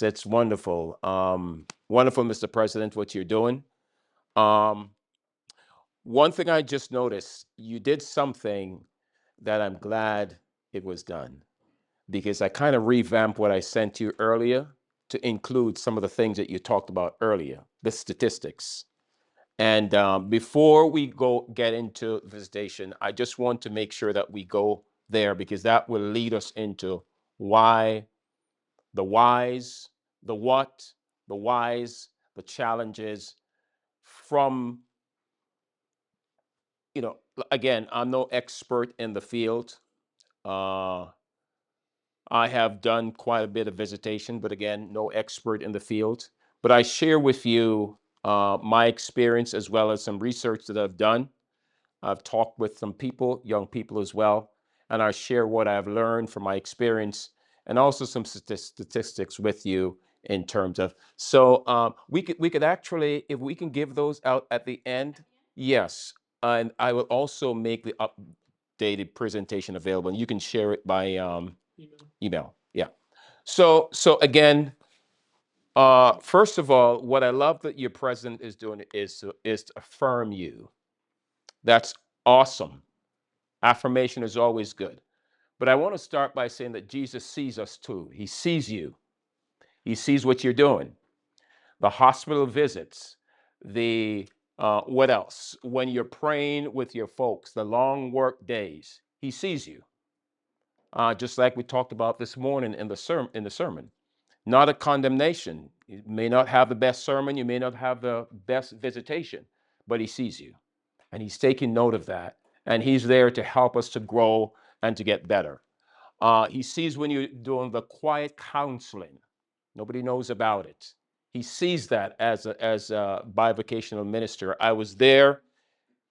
it's wonderful. Wonderful, Mr. President, what you're doing. Um, One thing I just noticed, you did something that I'm glad it was done because I kind of revamped what I sent you earlier to include some of the things that you talked about earlier, the statistics. And before we go get into visitation, I just want to make sure that we go there because that will lead us into why, the whys, the what, the whys, the challenges from, again, I'm no expert in the field. Uh, I have done quite a bit of visitation, but again, no expert in the field. But I share with you my experience as well as some research that I've done. I've talked with some people, young people as well, and I share what I've learned from my experience and also some statistics with you in terms of. So we could actually, if we can give those out at the end, yes, and I will also make the updated presentation available, and you can share it by email. Yeah. So again, first of all, what I love that your president is doing is to affirm you. That's awesome. Affirmation is always good. But I want to start by saying that Jesus sees us too. He sees you. He sees what you're doing. The hospital visits, the what else? When you're praying with your folks, the long work days. He sees you. Just like we talked about this morning in the sermon. Not a condemnation. You may not have the best sermon, you may not have the best visitation, but he sees you. And he's taking note of that. And he's there to help us to grow and to get better. He sees when you're doing the quiet counseling. Nobody knows about it. He sees that as a bivocational minister. I was there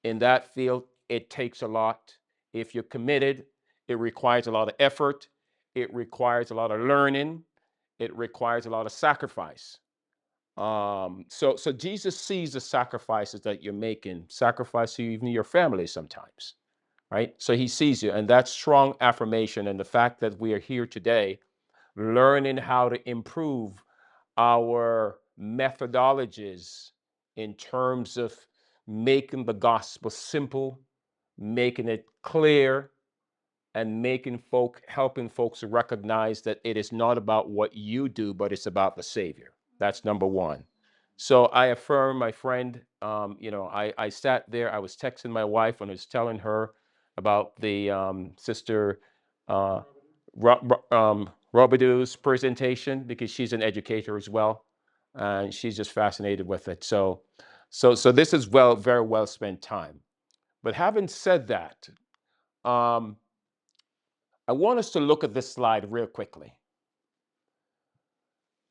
in that field. It takes a lot. If you're committed, it requires a lot of effort. It requires a lot of learning. It requires a lot of sacrifice. So Jesus sees the sacrifices that you're making, sacrifice to even your family sometimes, right? So he sees you, and that's strong affirmation. And the fact that we are here today, learning how to improve our methodologies in terms of making the gospel simple, making it clear, and helping folks recognize that it is not about what you do, but it's about the Savior. That's number one. So I affirm, my friend. I sat there. I was texting my wife and I was telling her about the sister uh, Robidoux presentation because she's an educator as well, and she's just fascinated with it. So this is very well spent time. But having said that, um, I want us to look at this slide real quickly.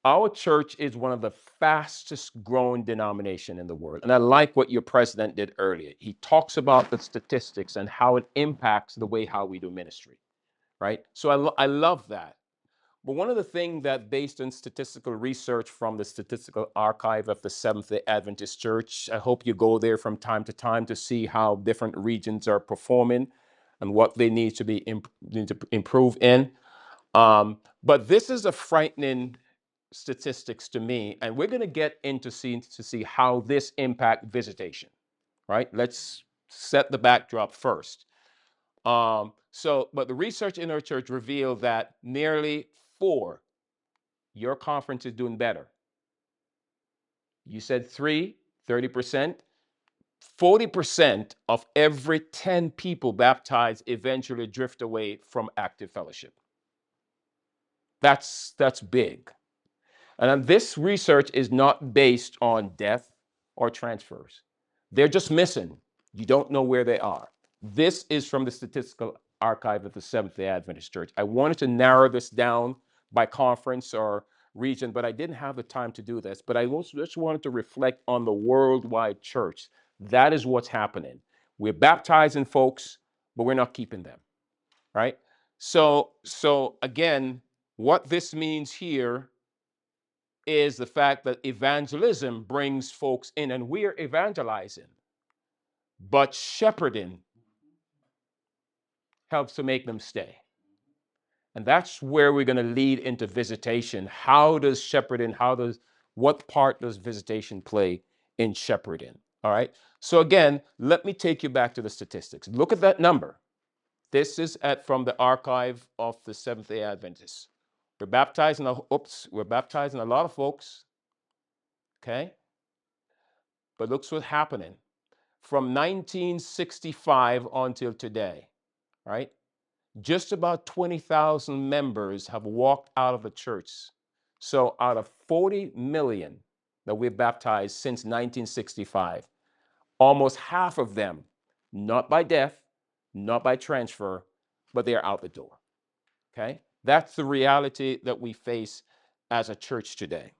Our church is one of the fastest growing denomination in the world. And I like what your president did earlier. He talks about the statistics and how it impacts the way how we do ministry, right? So I love that. But one of the things that based on statistical research from the Statistical Archive of the Seventh-day Adventist Church, I hope you go there from time to time to see how different regions are performing and what they need to need to improve in. But this is a frightening statistics to me, and we're going to get into see how this impact visitation. Right? Let's set the backdrop first. But the research in our church revealed that nearly four, your conference is doing better. You said 30%. 40% of every 10 people baptized eventually drift away from active fellowship. That's big. And this research is not based on death or transfers. They're just missing. You don't know where they are. This is from the Statistical Archive of the Seventh-day Adventist Church. I wanted to narrow this down by conference or region, but I didn't have the time to do this. But I also just wanted to reflect on the worldwide church. That is what's happening. We're baptizing folks, but we're not keeping them, right? So again, what this means here is the fact that evangelism brings folks in, and we're evangelizing, but shepherding helps to make them stay. And that's where we're going to lead into visitation. How does shepherding, what part does visitation play in shepherding? All right. So again, let me take you back to the statistics. Look at that number. This is from the archive of the Seventh-day Adventists. We're baptizing a lot of folks. Okay. But look what's happening. From 1965 until today, right? Just about 20,000 members have walked out of the church. So out of 40 million that we've baptized since 1965, almost half of them, not by death, not by transfer, but they're out the door. Okay? That's the reality that we face as a church today.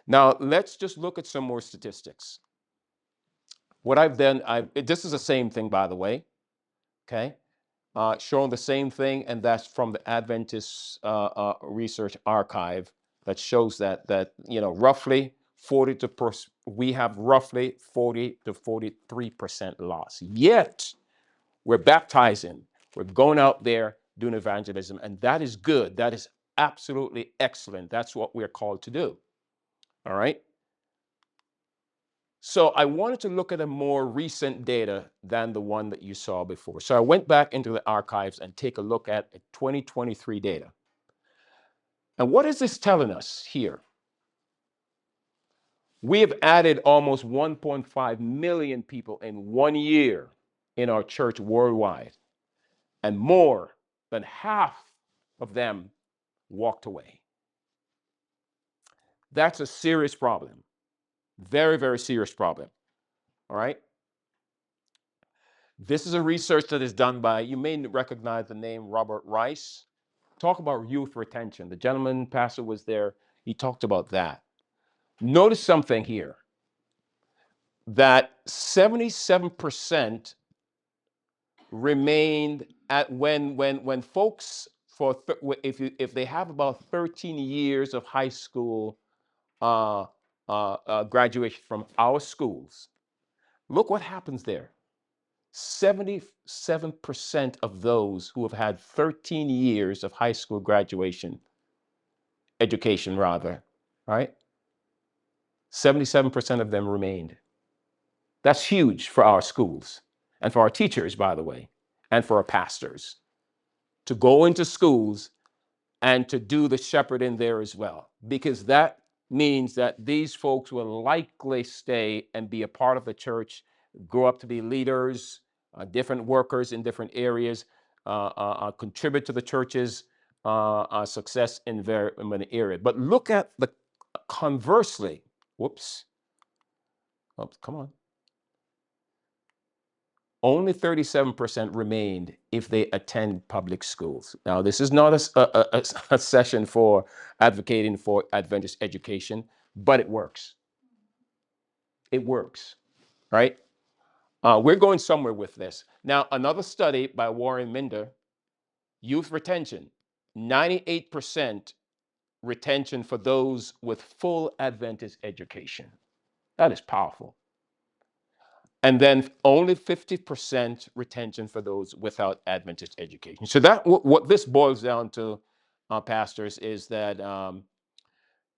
Now, let's just look at some more statistics. What I've done, this is the same thing, by the way, okay? Showing the same thing, and that's from the Adventist Research Archive that shows that roughly we have roughly 40 to 43% loss. Yet we're baptizing, we're going out there doing evangelism, and that is good. That is absolutely excellent. That's what we're called to do. All right. So I wanted to look at a more recent data than the one that you saw before. So I went back into the archives and take a look at 2023 data. And what is this telling us here? We have added almost 1.5 million people in 1 year in our church worldwide, and more than half of them walked away. That's a serious problem. Very, very serious problem. All right. This is a research that is done by, you may recognize the name Robert Rice. Talk about youth retention. The gentleman pastor was there. He talked about that. Notice something here, that 77% remained at when folks if they have about 13 years of high school graduation from our schools. Look what happens there. 77% of those who have had 13 years of high school education rather, right? 77% of them remained. That's huge for our schools and for our teachers, by the way, and for our pastors to go into schools and to do the shepherding there as well, because that means that these folks will likely stay and be a part of the church, grow up to be leaders, different workers in different areas, contribute to the church's success in many areas. But look at the conversely, come on. Only 37% remained if they attend public schools. Now, this is not a session for advocating for Adventist education, but it works. It works, right? We're going somewhere with this. Now, another study by Warren Minder, youth retention, 98% retention for those with full Adventist education. That is powerful. And then only 50% retention for those without Adventist education. So that what this boils down to, pastors, is that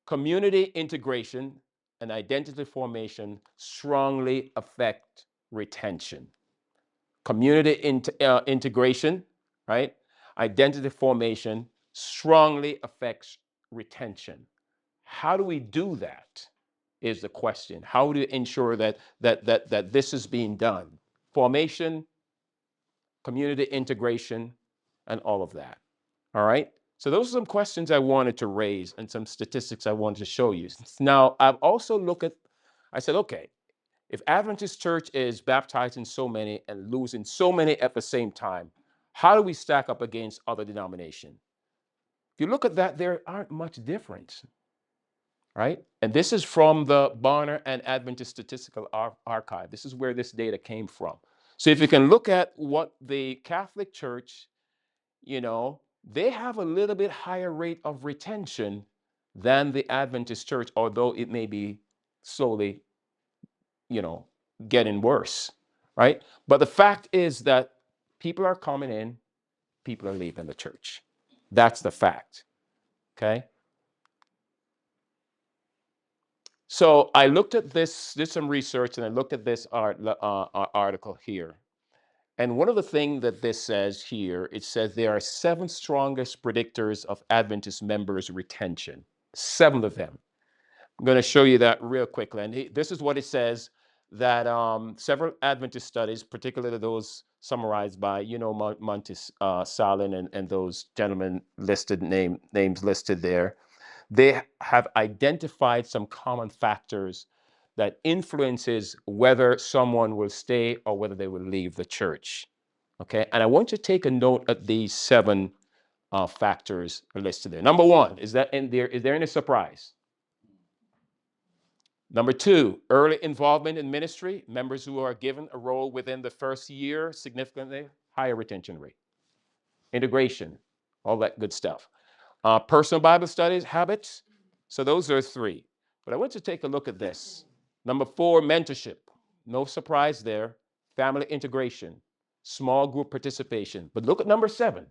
community integration and identity formation strongly affect retention. Community integration, right? Identity formation strongly affects retention. How do we do that? Is the question. How do you ensure that this is being done? Formation, community integration, and all of that. All right. So those are some questions I wanted to raise and some statistics I wanted to show you. Now, I've also I said, okay, if Adventist Church is baptizing so many and losing so many at the same time, how do we stack up against other denominations? If you look at that, there aren't much difference. Right? And this is from the Barna and Adventist Statistical Archive. This is where this data came from. So if you can look at what the Catholic Church, they have a little bit higher rate of retention than the Adventist Church, although it may be slowly, getting worse, right? But the fact is that people are coming in, people are leaving the church. That's the fact. Okay. So I looked at this, did some research, and I looked at this article here. And one of the things that this says here, it says there are 7 strongest predictors of Adventist members' retention. 7 of them. I'm going to show you that real quickly. And this is what it says, that several Adventist studies, particularly those summarized by, Montes Salin and those gentlemen listed, names listed there, they have identified some common factors that influences whether someone will stay or whether they will leave the church. Okay, and I want you to take a note of these 7 factors listed there. Number 1, is there any surprise? Number 2, early involvement in ministry. Members who are given a role within the first year, significantly higher retention rate. Integration, all that good stuff. Personal Bible studies, habits. So those are 3. But I want you to take a look at this. Number 4, mentorship. No surprise there. Family integration, small group participation. But look at number 7.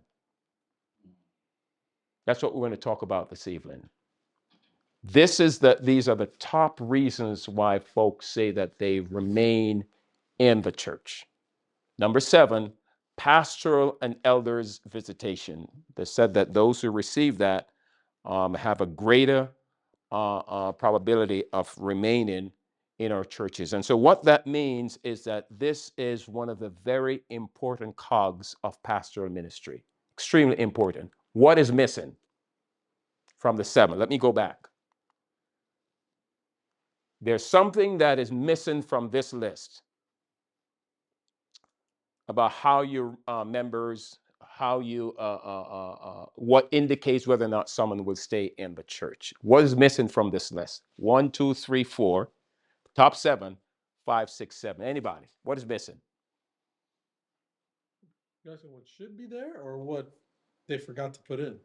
That's what we're going to talk about this evening. These are the top reasons why folks say that they remain in the church. Number 7, pastoral and elders visitation. They said that those who receive that have a greater probability of remaining in our churches. And so what that means is that this is one of the very important cogs of pastoral ministry. Extremely important. What is missing from the 7? Let me go back. There's something that is missing from this list about how your members, what indicates whether or not someone will stay in the church. What is missing from this list? 1, 2, 3, 4, top 7, 5, 6, 7. Anybody? What is missing? You asking what should be there or what they forgot to put in?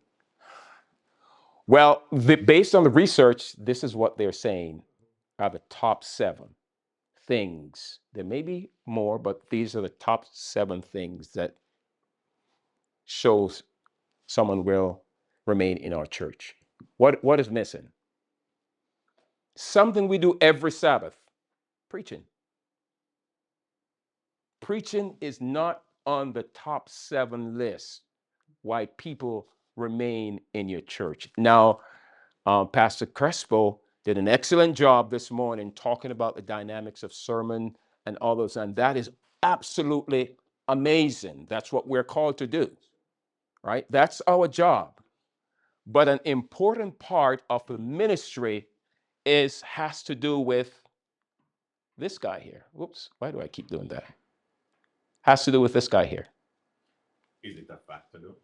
Well, based on the research, this is what they're saying are the top 7 things. There may be more, but these are the top 7 things that shows someone will remain in our church. What is missing? Something we do every Sabbath: preaching. Preaching is not on the top 7 list why people remain in your church. Now, Pastor Crespo did an excellent job this morning talking about the dynamics of sermon and all those, and that is absolutely amazing. That's what we're called to do, right? That's our job. But an important part of the ministry has to do with this guy here. Whoops, why do I keep doing that? Has to do with this guy here. Is it a fact to do?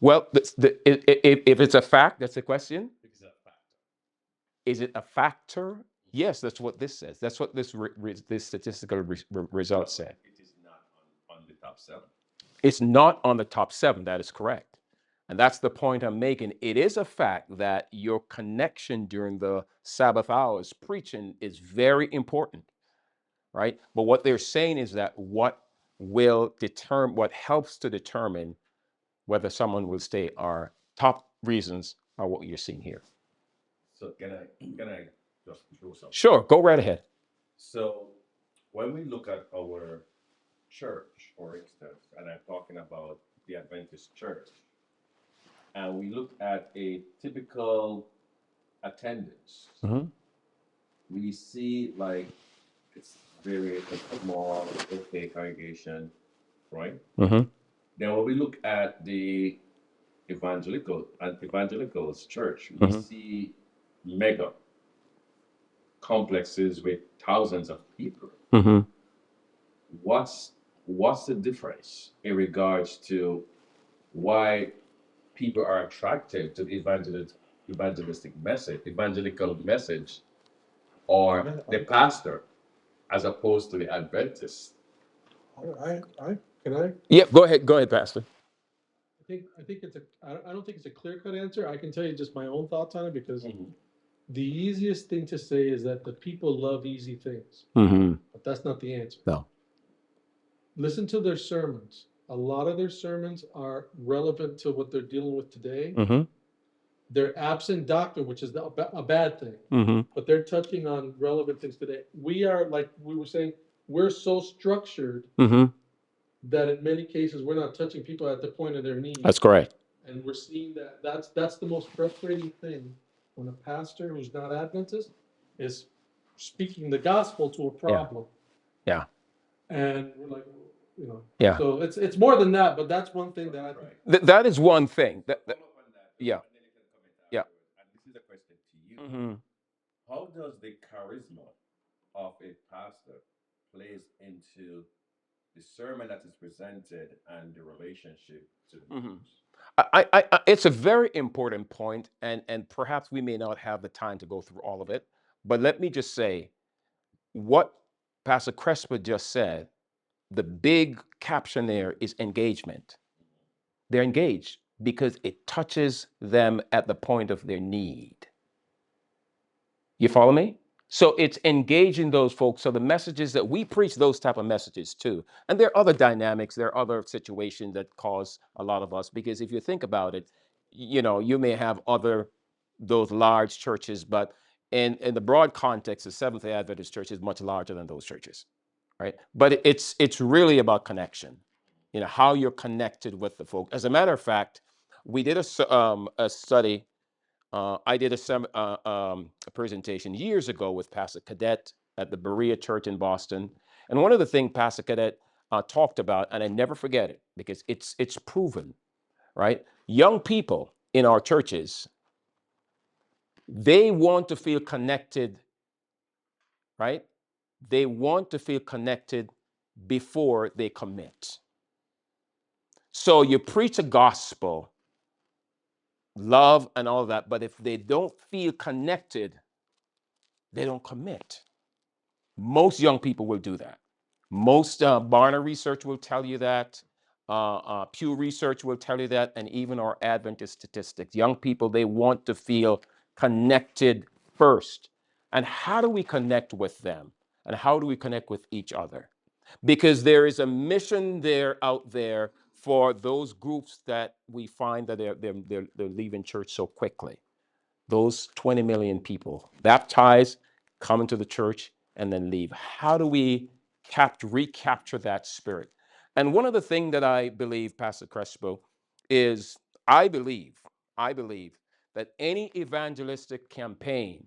Well, if it's a fact, that's the question. It's a factor. Is it a factor? Yes, that's what this says. That's what this statistical result said. It is not on the top 7. It's not on the top 7. That is correct. And that's the point I'm making. It is a fact that your connection during the Sabbath hours preaching is very important, right? But what they're saying is that what helps to determine whether someone will stay are top reasons are what you're seeing here. So can I just throw something? Sure, go right ahead. So when we look at our church, for instance, and I'm talking about the Adventist church, and we look at a typical attendance, we see like it's very small, okay congregation, right? Then when we look at the evangelicals church, we see mega complexes with thousands of people. What's the difference in regards to why people are attracted to the evangelical message, or the pastor, as opposed to the Adventist? Can I? Yeah, go ahead, Pastor. I think I don't think it's a clear-cut answer. I can tell you just my own thoughts on it, because the easiest thing to say is that the people love easy things. But that's not the answer. No. Listen to their sermons. a lot of their sermons are relevant to what they're dealing with today. Mm-hmm. They're absent doctrine, which is a bad thing, Mm-hmm. but they're touching on relevant things today. We are, like we were saying, we're so structured Mm-hmm. that in many cases we're not touching people at the point of their need. That's correct. And we're seeing that that's the most frustrating thing when a pastor who's not Adventist is speaking the gospel to a problem. Yeah. And we're like, Yeah. so it's more than that, but that's one thing that I think. That is one thing. Yeah. And then you can comment Yeah. afterwards. And this is a question to you. Mm-hmm. How does the charisma of a pastor plays into the sermon that is presented and the relationship to the Mm-hmm. groups? It's a very important point, and perhaps we may not have the time to go through all of it, but let me just say what Pastor Crespo just said. The big caption there is engagement. They're engaged because it touches them at the point of their need. You follow me? So it's engaging those folks. So the messages that we preach, those type of messages too. And there are other dynamics, there are other situations that cause a lot of us, because if you think about it, you may have those large churches, but in the broad context, the Seventh-day Adventist Church is much larger than those churches, right? But it's really about connection, how you're connected with the folk. As a matter of fact, we did a study. I did a presentation years ago with Pastor Cadet at the Berea Church in Boston, and one of the things Pastor Cadet talked about, and I never forget it because it's proven, right? Young people in our churches, they want to feel connected, right? They want to feel connected before they commit. So you preach a gospel, love and all that, but if they don't feel connected, they don't commit. Most young people will do that. Most Barna research will tell you that. Pew research will tell you that, and even our Adventist statistics. Young people, they want to feel connected first. And how do we connect with them? And how do we connect with each other? Because there is a mission there out there for those groups that we find that they're leaving church so quickly. Those 20 million people baptized, come into the church, and then leave. How do we recapture that spirit? And one of the things that I believe, Pastor Crespo, is I believe that any evangelistic campaign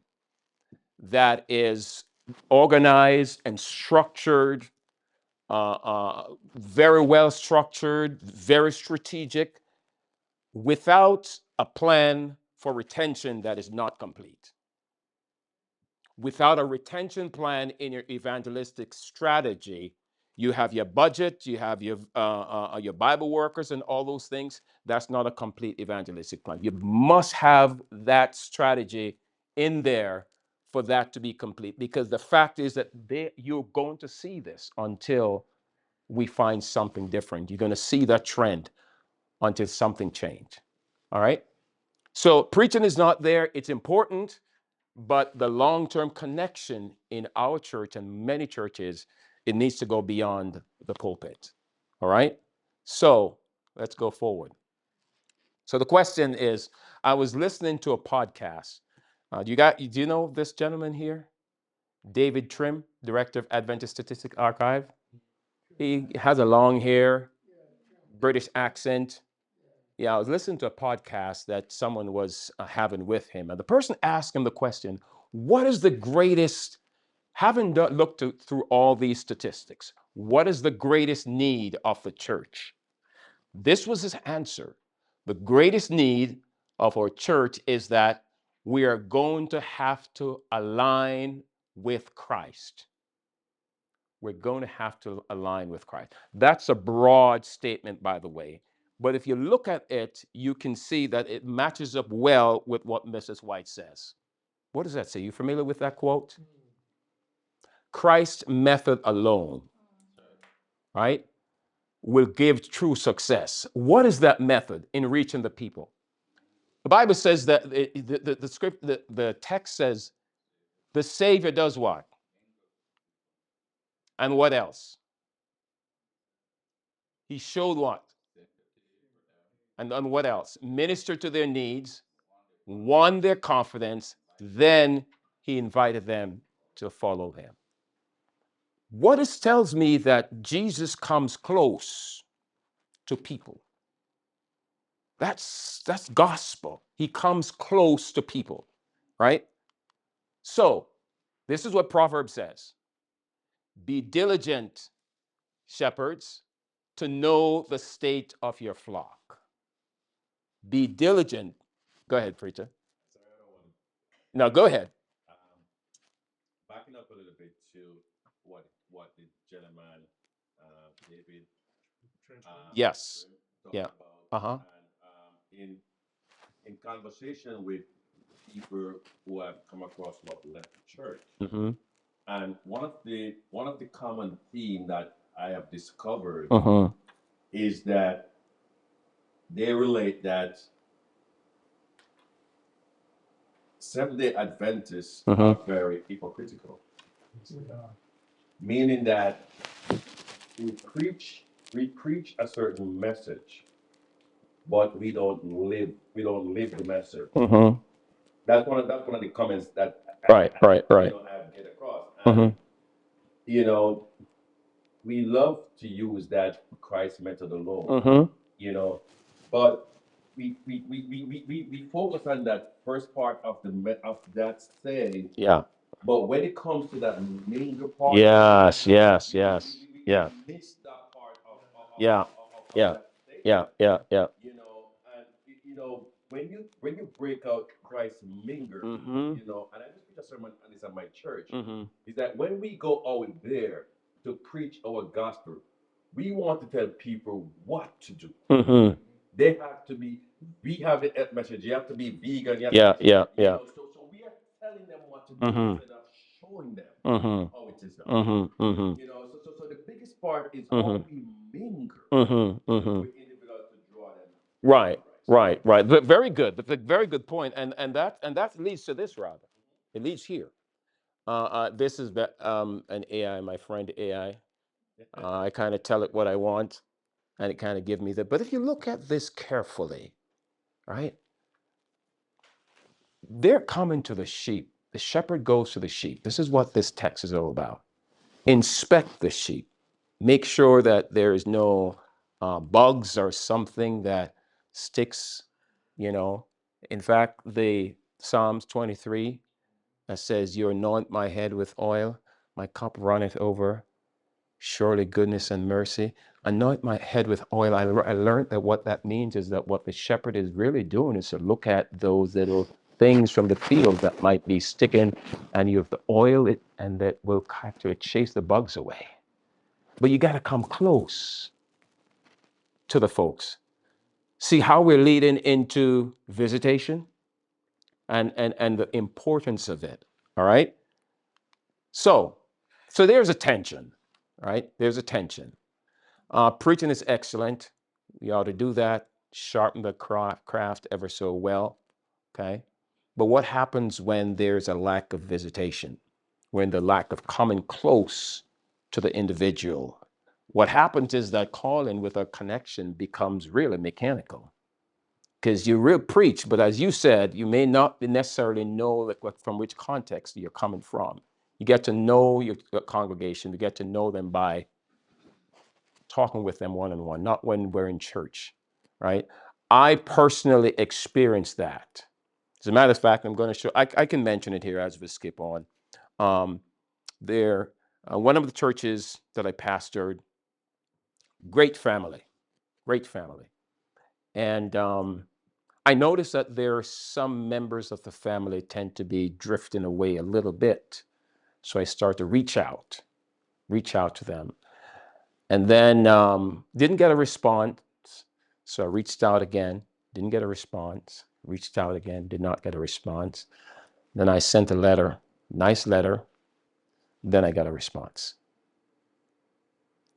that is organized and structured, very well structured, very strategic, without a plan for retention that is not complete. Without a retention plan in your evangelistic strategy, you have your budget, you have your Bible workers and all those things. That's not a complete evangelistic plan. You must have that strategy in there for that to be complete, because the fact is that you're going to see this until we find something different. You're going to see that trend until something changes. All right? So preaching is not there. It's important, but the long-term connection in our church and many churches, it needs to go beyond the pulpit. All right? So let's go forward. So the question is, I was listening to a podcast. Do you know this gentleman here? David Trim, Director of Adventist Statistic Archive. He has a long hair, British accent. Yeah, I was listening to a podcast that someone was having with him, and the person asked him the question, what is the greatest, having looked through all these statistics, what is the greatest need of the church? This was his answer. The greatest need of our church is that we are going to have to align with Christ. We're going to have to align with Christ. That's a broad statement, by the way. But if you look at it, you can see that it matches up well with what Mrs. White says. What does that say? You familiar with that quote? Christ's method alone, right, will give true success. What is that method in reaching the people? The Bible says that the text says the Savior does what? And what else? He showed what? And what else? Ministered to their needs, won their confidence, then he invited them to follow him. What this tells me that Jesus comes close to people. That's gospel. He comes close to people, right? So, this is what Proverbs says. Be diligent, shepherds, to know the state of your flock. Be diligent. Go ahead, preacher. No, go ahead. Backing up a little bit to what the gentleman David Yes. talking Yeah. about, and in conversation with people who have come across who have left the church, Mm-hmm. and one of the common theme that I have discovered Mm-hmm. is that they relate that Seventh-day Adventists are very hypocritical, meaning that we preach a certain message, but we don't live the message. Mm-hmm. That's one of the comments that Right. I've get across. And you know, we love to use that Christ method alone. Mm-hmm. But we focus on that first part of that saying. Yeah. But when it comes to that mingle part, Yes. we miss that part Yeah. Yeah. that statement. Yeah. And when you break out Christ's mingle, Mm-hmm. and I just preach a sermon on this at my church, Mm-hmm. is that when we go out there to preach our gospel, we want to tell people what to do. Mm-hmm. They have to be. We have the message. You have to be vegan. You have Yeah. to be, Yeah. Yeah. So we are telling them what to do instead of showing them how it is done. Mm-hmm. Mm-hmm. So the biggest part is Mhm. how we mingle Mm-hmm. with individuals to draw them. Right. Very good. That's a very good point. And that leads to this rather. It leads here. This is an AI, my friend AI. I kind of tell it what I want, and it kind of gives me that. But if you look at this carefully, right? They're coming to the sheep. The shepherd goes to the sheep. This is what this text is all about. Inspect the sheep. Make sure that there is no bugs or something that sticks, you know. In fact, the Psalms 23 that says, you anoint my head with oil, my cup runneth over. Surely goodness and mercy. Anoint my head with oil. I learned that what that means is that what the shepherd is really doing is to look at those little things from the field that might be sticking, and you have to oil it, and that will actually chase the bugs away. But you got to come close to the folks. See how we're leading into visitation and the importance of it. All right. So there's a tension, right? There's a tension. Preaching is excellent. We ought to do that, sharpen the craft ever so well. Okay. But what happens when there's a lack of visitation, when the lack of coming close to the individual? What happens is that calling with a connection becomes really mechanical. Because you real preach, but as you said, you may not necessarily know like from which context you're coming from. You get to know your congregation, you get to know them by talking with them one-on-one, not when we're in church, right? I personally experienced that. As a matter of fact, I'm going to show, I can mention it here as we skip on. There, one of the churches that I pastored, great family. And I noticed that there are some members of the family tend to be drifting away a little bit. So I start to reach out to them. And then didn't get a response. So I reached out again, didn't get a response. Reached out again, did not get a response. Then I sent a letter, nice letter. Then I got a response.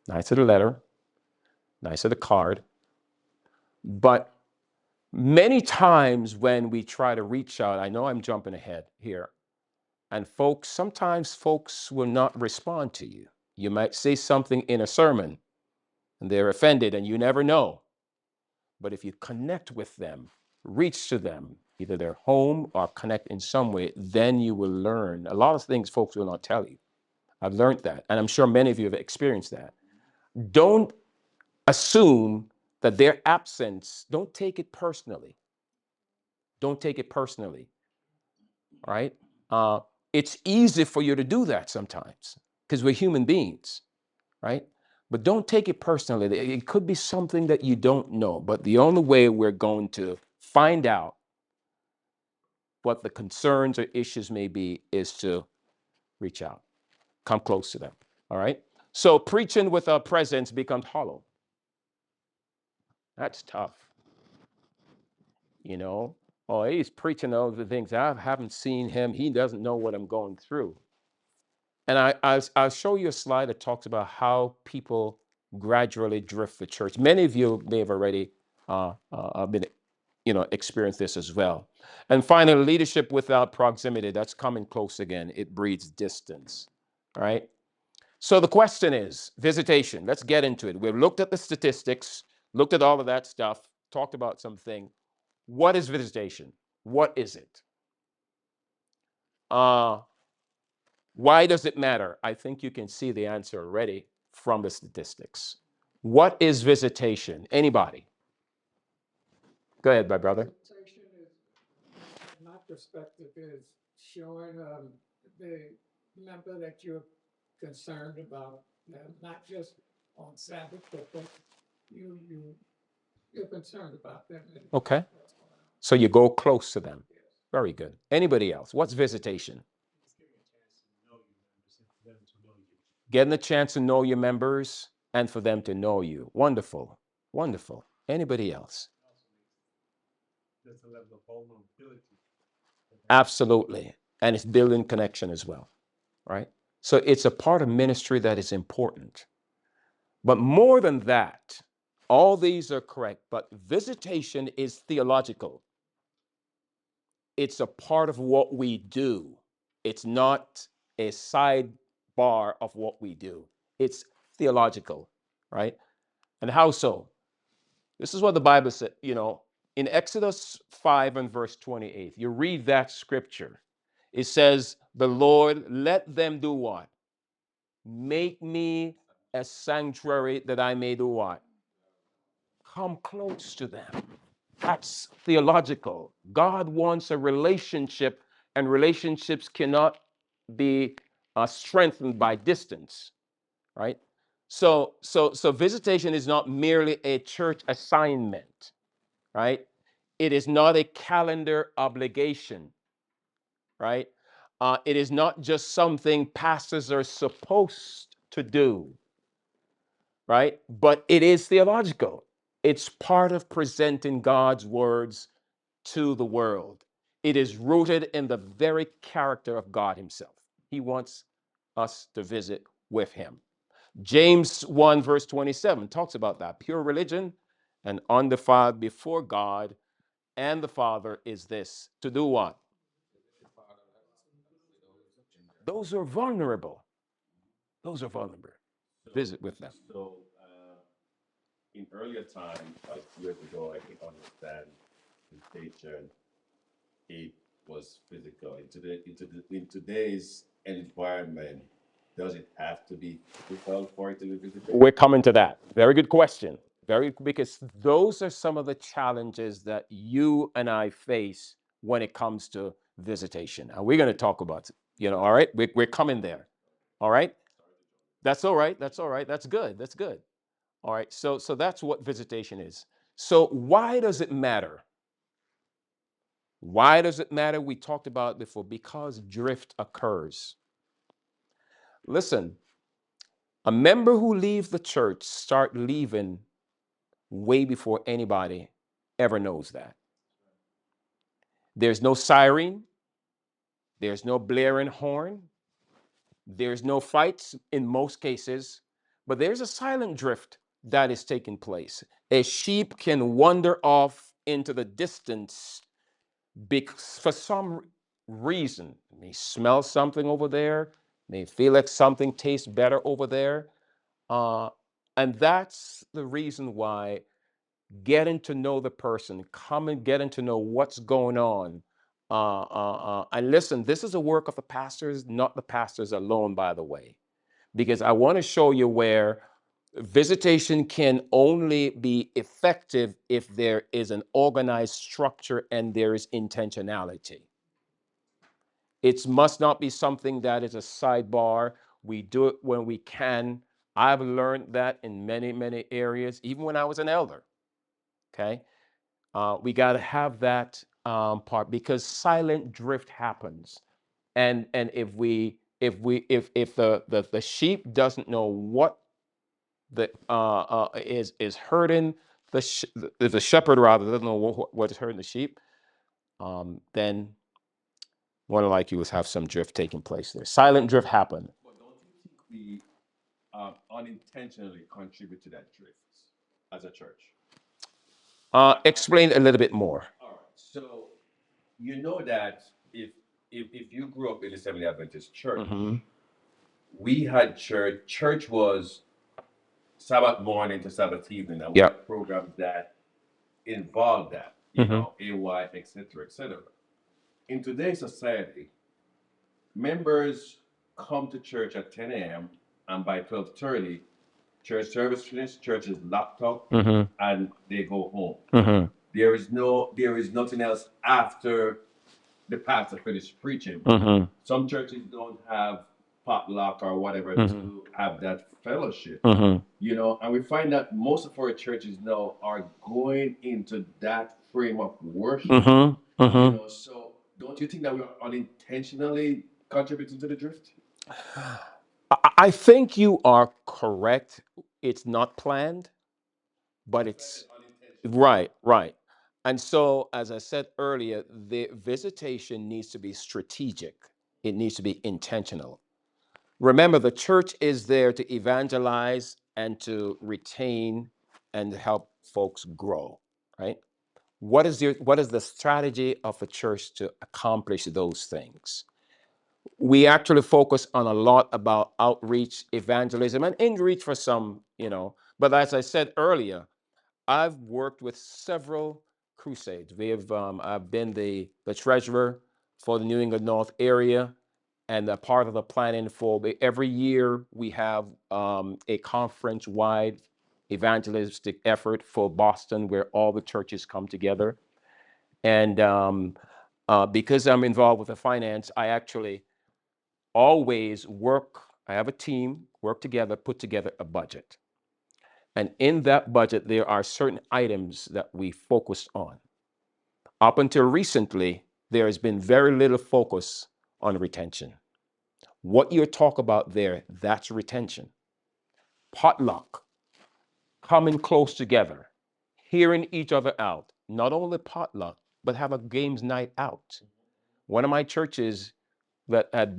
Nice of the letter, nice of the card. But many times when we try to reach out, I know I'm jumping ahead here, and sometimes folks will not respond to you. You might say something in a sermon, and they're offended, and you never know. But if you connect with them, reach to them, either their home or connect in some way, then you will learn a lot of things folks will not tell you. I've learned that, and I'm sure many of you have experienced that. Don't assume that their absence, don't take it personally. Don't take it personally, all right? It's easy for you to do that sometimes because we're human beings, right? But don't take it personally. It could be something that you don't know, but the only way we're going to find out what the concerns or issues may be is to reach out, come close to them, all right? So preaching with our presence becomes hollow. That's tough. You know, oh, he's preaching all the things. I haven't seen him. He doesn't know what I'm going through. And I'll show you a slide that talks about how people gradually drift the church. Many of you may have already been, experienced this as well. And finally, leadership without proximity. That's coming close again. It breeds distance. All right. So the question is visitation. Let's get into it. We've looked at the statistics, looked at all of that stuff, talked about something. What is visitation? What is it? Why does it matter? I think you can see the answer already from the statistics. What is visitation? Anybody? Go ahead, my brother. Visitation is, from my perspective, is showing the member that you're concerned about, not just on Sabbath, but you're concerned about them. Okay. So you go close to them. Very good. Anybody else? What's visitation? Getting a chance to know your members and for them to know you. Wonderful. Wonderful. Anybody else? There's a level of vulnerability. Absolutely. And it's building connection as well, right? So it's a part of ministry that is important. But more than that, all these are correct, but visitation is theological. It's a part of what we do. It's not a sidebar of what we do. It's theological, right? And how so? This is what the Bible said, in Exodus 5 and verse 28, you read that scripture. It says, the Lord, let them do what? Make me a sanctuary that I may do what? Come close to them. That's theological. God wants a relationship, and relationships cannot be strengthened by distance, right? So visitation is not merely a church assignment, right? It is not a calendar obligation, right? It is not just something pastors are supposed to do, right? But it is theological. It's part of presenting God's words to the world. It is rooted in the very character of God himself. He wants us to visit with him. James 1 verse 27 talks about that. Pure religion and undefiled before God and the Father is this. To do what? Those are vulnerable. Those are vulnerable. Visit with them. So, in earlier times, like years ago, I can understand visitation. It was physical. In today's environment, does it have to be physical for it to be visited? We're coming to that. Very good question. Because those are some of the challenges that you and I face when it comes to visitation. And we're going to talk about it, all right? We're coming there. All right? That's all right. That's all right. That's good. That's good. All right. So that's what visitation is. So why does it matter? Why does it matter? We talked about it before. Because drift occurs. Listen, a member who leaves the church start leaving way before anybody ever knows that. There's no siren. There's no blaring horn. There's no fights in most cases, but there's a silent drift that is taking place. A sheep can wander off into the distance because for some reason, may smell something over there, may feel like something tastes better over there, And that's the reason why getting to know the person, getting to know what's going on. And listen, this is a work of the pastors, not the pastors alone, by the way, because I want to show you where visitation can only be effective if there is an organized structure and there is intentionality. It must not be something that is a sidebar. We do it when we can. I've learned that in many, many areas, even when I was an elder. Okay. We got to have that part because silent drift happens. And if the sheep doesn't know what the is hurting the shepherd rather doesn't know what is hurting the sheep, then more than likely you will have some drift taking place there. Silent drift happen. But don't you think we unintentionally contribute to that drift as a church? Explain a little bit more. All right. So you know that if you grew up in the Seventh-day Adventist church, we had church. Church was Sabbath morning to Sabbath evening, and we Yep. had programs that involved that, you know, AY, etc., etc. In today's society, members come to church at 10 a.m. and by 12:30, church service finished, church is locked up, and they go home. There is nothing else after the pastor finished preaching. Some churches don't have potluck or whatever to have that fellowship. You know, and we find that most of our churches now are going into that frame of worship. You know, so don't you think that we are unintentionally contributing to the drift? I think you are correct. It's not planned, but it's right, right. And so, as I said earlier, the visitation needs to be strategic. It needs to be intentional. Remember, the church is there to evangelize and to retain and help folks grow, right? What is the strategy of the church to accomplish those things? We actually focus on a lot about outreach, evangelism, and in-reach for some, But as I said earlier, I've worked with several crusades. I've been the treasurer for the New England North area, and a part of the planning for every year we have a conference-wide evangelistic effort for Boston, where all the churches come together. And because I'm involved with the finance, I actually always work. I have a team, work together, put together a budget. And in that budget, there are certain items that we focus on. Up until recently, there has been very little focus on retention. What you talk about there, that's retention. Potluck, coming close together, hearing each other out. Not only potluck, but have a games night out. One of my churches that had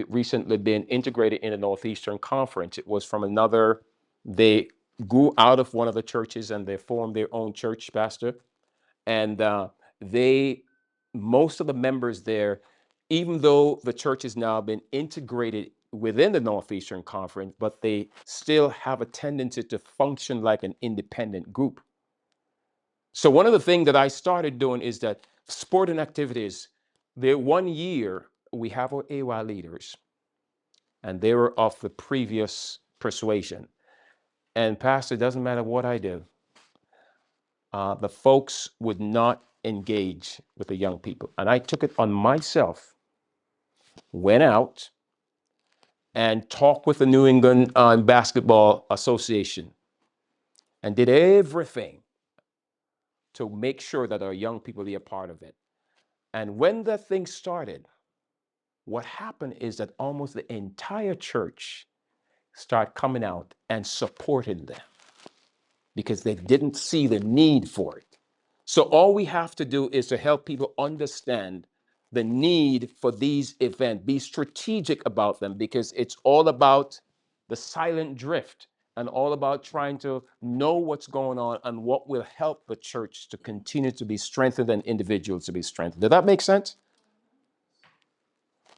recently been integrated in the Northeastern Conference, it was from another, they grew out of one of the churches and they formed their own church, pastor. And most of the members there, even though the church has now been integrated within the Northeastern Conference, but they still have a tendency to function like an independent group. So one of the things that I started doing is that sporting activities, there 1 year we have our AY leaders, and they were of the previous persuasion. And pastor, it doesn't matter what I do, the folks would not engage with the young people. And I took it on myself, went out and talked with the New England Basketball Association and did everything to make sure that our young people be a part of it. And when that thing started, what happened is that almost the entire church started coming out and supporting them because they didn't see the need for it. So all we have to do is to help people understand the need for these events, be strategic about them, because it's all about the silent drift and all about trying to know what's going on and what will help the church to continue to be strengthened and individuals to be strengthened. Did that make sense?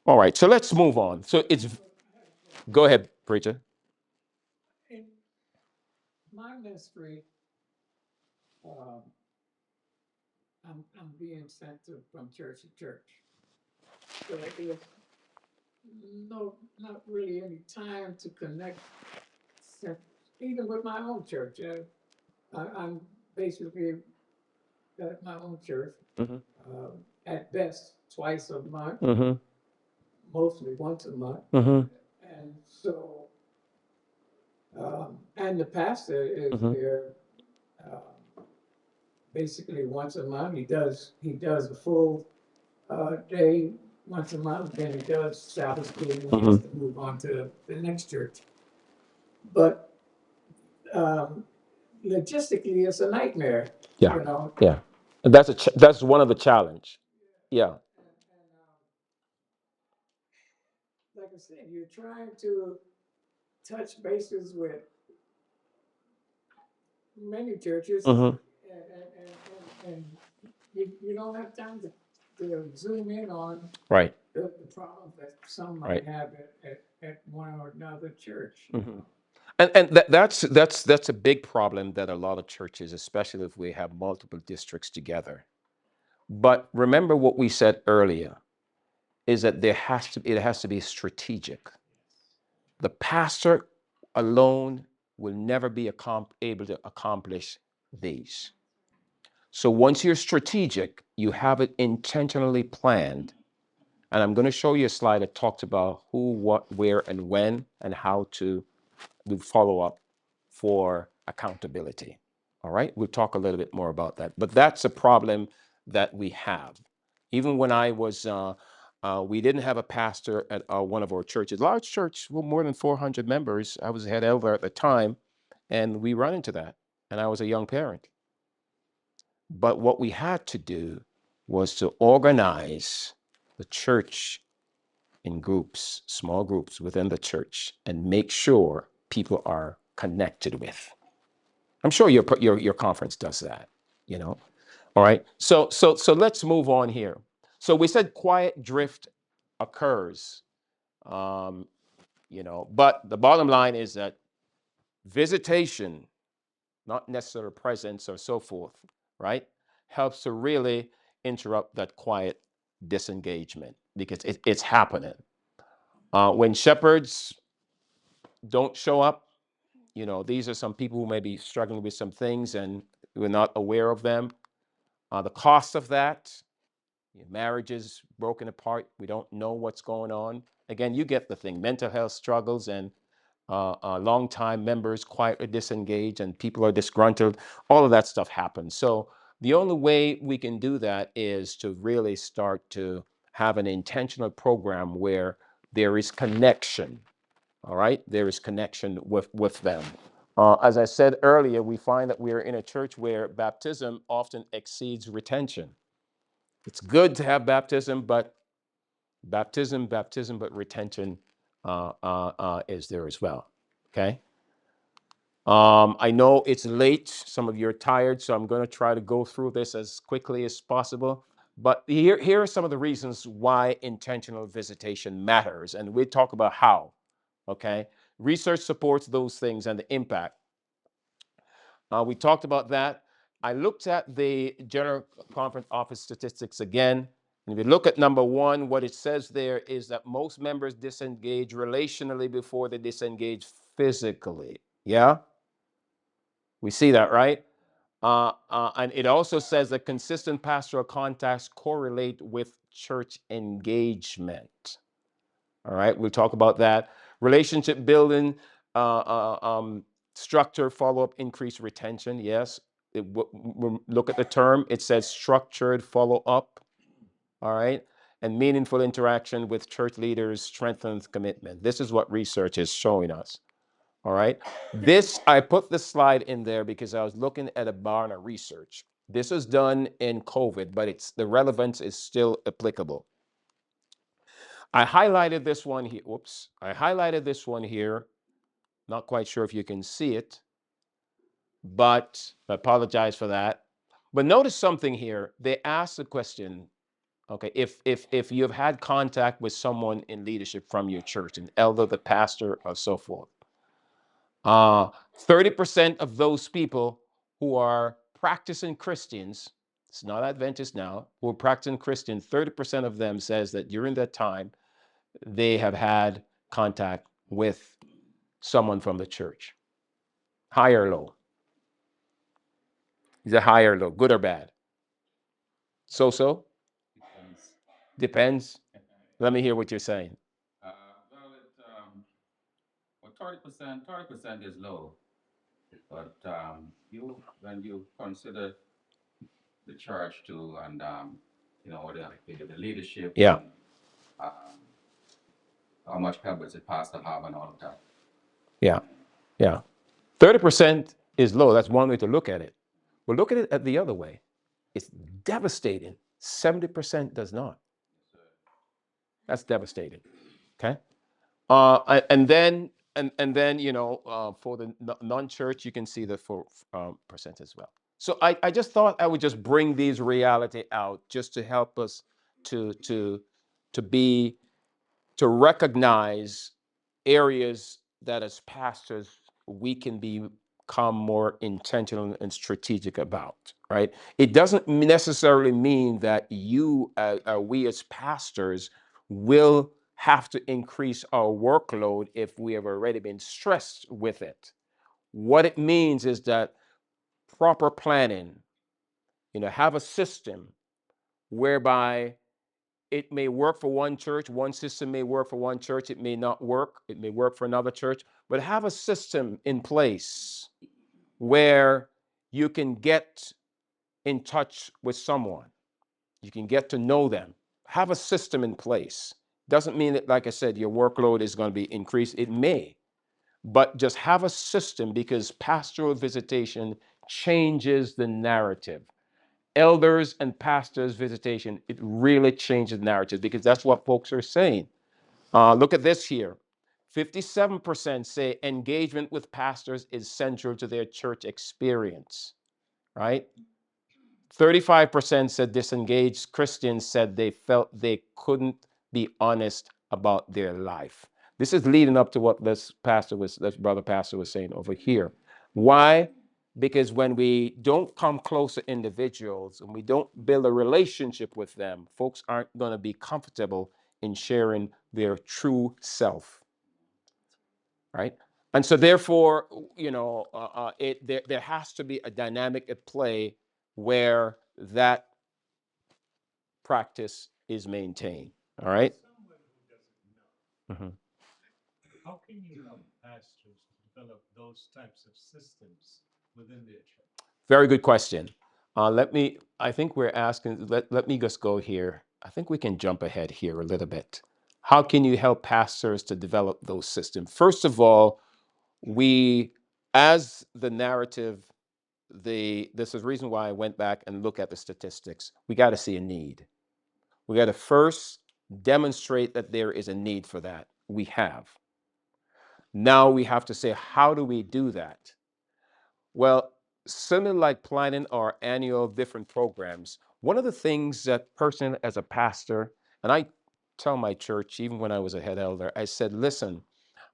All right, so let's move on. So go ahead, preacher. my ministry, um, I'm being sent to from church to church. So there's not really any time to connect, se- even with my own church. I'm basically at my own church, Mm-hmm. at best twice a month, Mm-hmm. mostly once a month. Mm-hmm. And so, and the pastor is Mm-hmm. there, basically once a month. He does a full, day once a month, then he does Sabbath school, and he has to move on to the next church. But, um, logistically, it's a nightmare, Yeah. you know. Yeah. And that's one of the challenge. Yeah. Like I said, you're trying to touch bases with many churches, Mm-hmm. and you don't have time to zoom in on Right. the problems that some Right. might have at one or another church. Mm-hmm. And that's a big problem that a lot of churches, especially if we have multiple districts together. But remember what we said earlier is that it has to be strategic. The pastor alone will never be able to accomplish these. So once you're strategic, you have it intentionally planned. And I'm going to show you a slide that talks about who, what, where, and when, and how to do follow up for accountability. All right, we'll talk a little bit more about that. But that's a problem that we have. Even when I was, we didn't have a pastor at one of our churches, large church, well, more than 400 members. I was head elder at the time, and we run into that. And I was a young parent. But what we had to do was to organize the church in groups, small groups within the church, and make sure people are connected with. I'm sure your conference does that, you know. All right. So let's move on here. So we said quiet drift occurs, um, but the bottom line is that visitation, not necessarily presence or so forth, right, helps to really interrupt that quiet disengagement because it's happening. When shepherds don't show up, these are some people who may be struggling with some things and we're not aware of them. The cost of that, your marriage is broken apart. We don't know what's going on. Again, you get the thing, mental health struggles and long-time members quietly disengaged and people are disgruntled. All of that stuff happens. So the only way we can do that is to really start to have an intentional program where there is connection. All right, there is connection with them. As I said earlier, we find that we're in a church where baptism often exceeds retention. It's good to have baptism, but retention is there as well. Okay. I know it's late. Some of you are tired, so I'm going to try to go through this as quickly as possible. But here are some of the reasons why intentional visitation matters, and we talk about how. Okay. Research supports those things and the impact. We talked about that. I looked at the General Conference Office statistics again. And if you look at number one, what it says there is that most members disengage relationally before they disengage physically. Yeah? We see that, right? And it also says that consistent pastoral contacts correlate with church engagement. All right, we'll talk about that. Relationship building, uh, uh, um, structure, follow up, increase retention. Yes, look at the term. It says structured follow up. All right, and meaningful interaction with church leaders strengthens commitment. This is what research is showing us. All right, I put this slide in there because I was looking at a Barna research. This was done in COVID, but the relevance is still applicable. I highlighted this one here. Whoops. I highlighted this one here. Not quite sure if you can see it, but I apologize for that. But notice something here. They asked the question, okay, if you've had contact with someone in leadership from your church, an elder, the pastor, or so forth, 30% of those people who are practicing Christians, it's not Adventists now, who are practicing Christians, 30% of them says that during that time, they have had contact with someone from the church. High or low? Is it high or low? Good or bad? So? Depends. Let me hear what you're saying. Well, well, 30% is low. But when you consider the church too, and the leadership, Yeah. and, how much help does the pastor have, and all of that. Yeah. 30% is low. That's one way to look at it. But look at it the other way. It's devastating. 70% does not. That's devastating. Okay. And then for the non-church, you can see the 4% as well. So I just thought I would just bring these reality out just to help us to recognize areas that as pastors we can become more intentional and strategic about, right? It doesn't necessarily mean that we as pastors will have to increase our workload if we have already been stressed with it. What it means is that proper planning, have a system whereby it may work for one church, one system may work for one church, it may not work, it may work for another church, but have a system in place where you can get in touch with someone, you can get to know them. Have a system in place. Doesn't mean that, like I said, your workload is going to be increased. It may, but just have a system, because pastoral visitation changes the narrative. Elders and pastors visitation, it really changes the narrative, because that's what folks are saying. Look at this here. 57% say engagement with pastors is central to their church experience, right? 35% said disengaged Christians said they felt they couldn't be honest about their life. This is leading up to what this brother pastor was saying over here. Why? Because when we don't come close to individuals and we don't build a relationship with them, folks aren't going to be comfortable in sharing their true self, right? And so therefore, there has to be a dynamic at play where that practice is maintained. All right. Someone who doesn't know, Mhm. how can you help pastors develop those types of systems within their church? Very good question. I think we're asking, let me just go here. I think we can jump ahead here a little bit. How can you help pastors to develop those systems? First of all, as the narrative, this is the reason why I went back and looked at the statistics. We got to see a need. We got to first demonstrate that there is a need for that. We have. Now we have to say, how do we do that? Well, similar like planning our annual different programs, one of the things that personally as a pastor, and I tell my church, even when I was a head elder, I said, listen,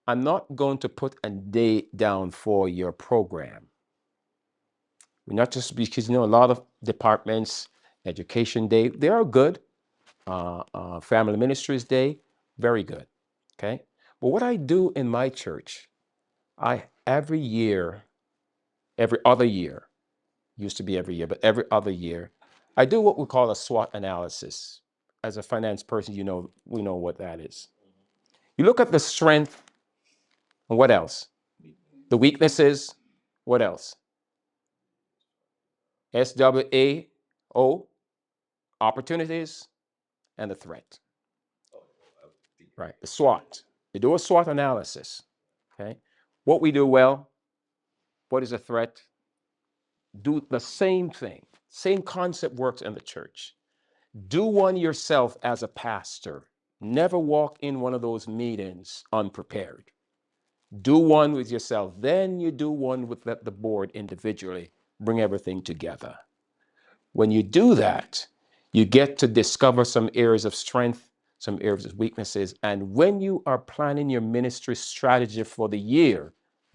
I'm not going to put a date down for your program. Not just because, a lot of departments, Education Day, they are good. Family Ministries Day, very good. Okay. But what I do in my church, every other year, used to be every year, but every other year, I do what we call a SWOT analysis. As a finance person, we know what that is. You look at the strength, and what else? The weaknesses, what else? SWAO, opportunities, and the threat. Right, the SWOT. You do a SWOT analysis. Okay. What we do well, what is a threat? Do the same thing. Same concept works in the church. Do one yourself as a pastor. Never walk in one of those meetings unprepared. Do one with yourself. Then you do one with the board individually. Bring everything together. When you do that, you get to discover some areas of strength, some areas of weaknesses. And when you are planning your ministry strategy for the year,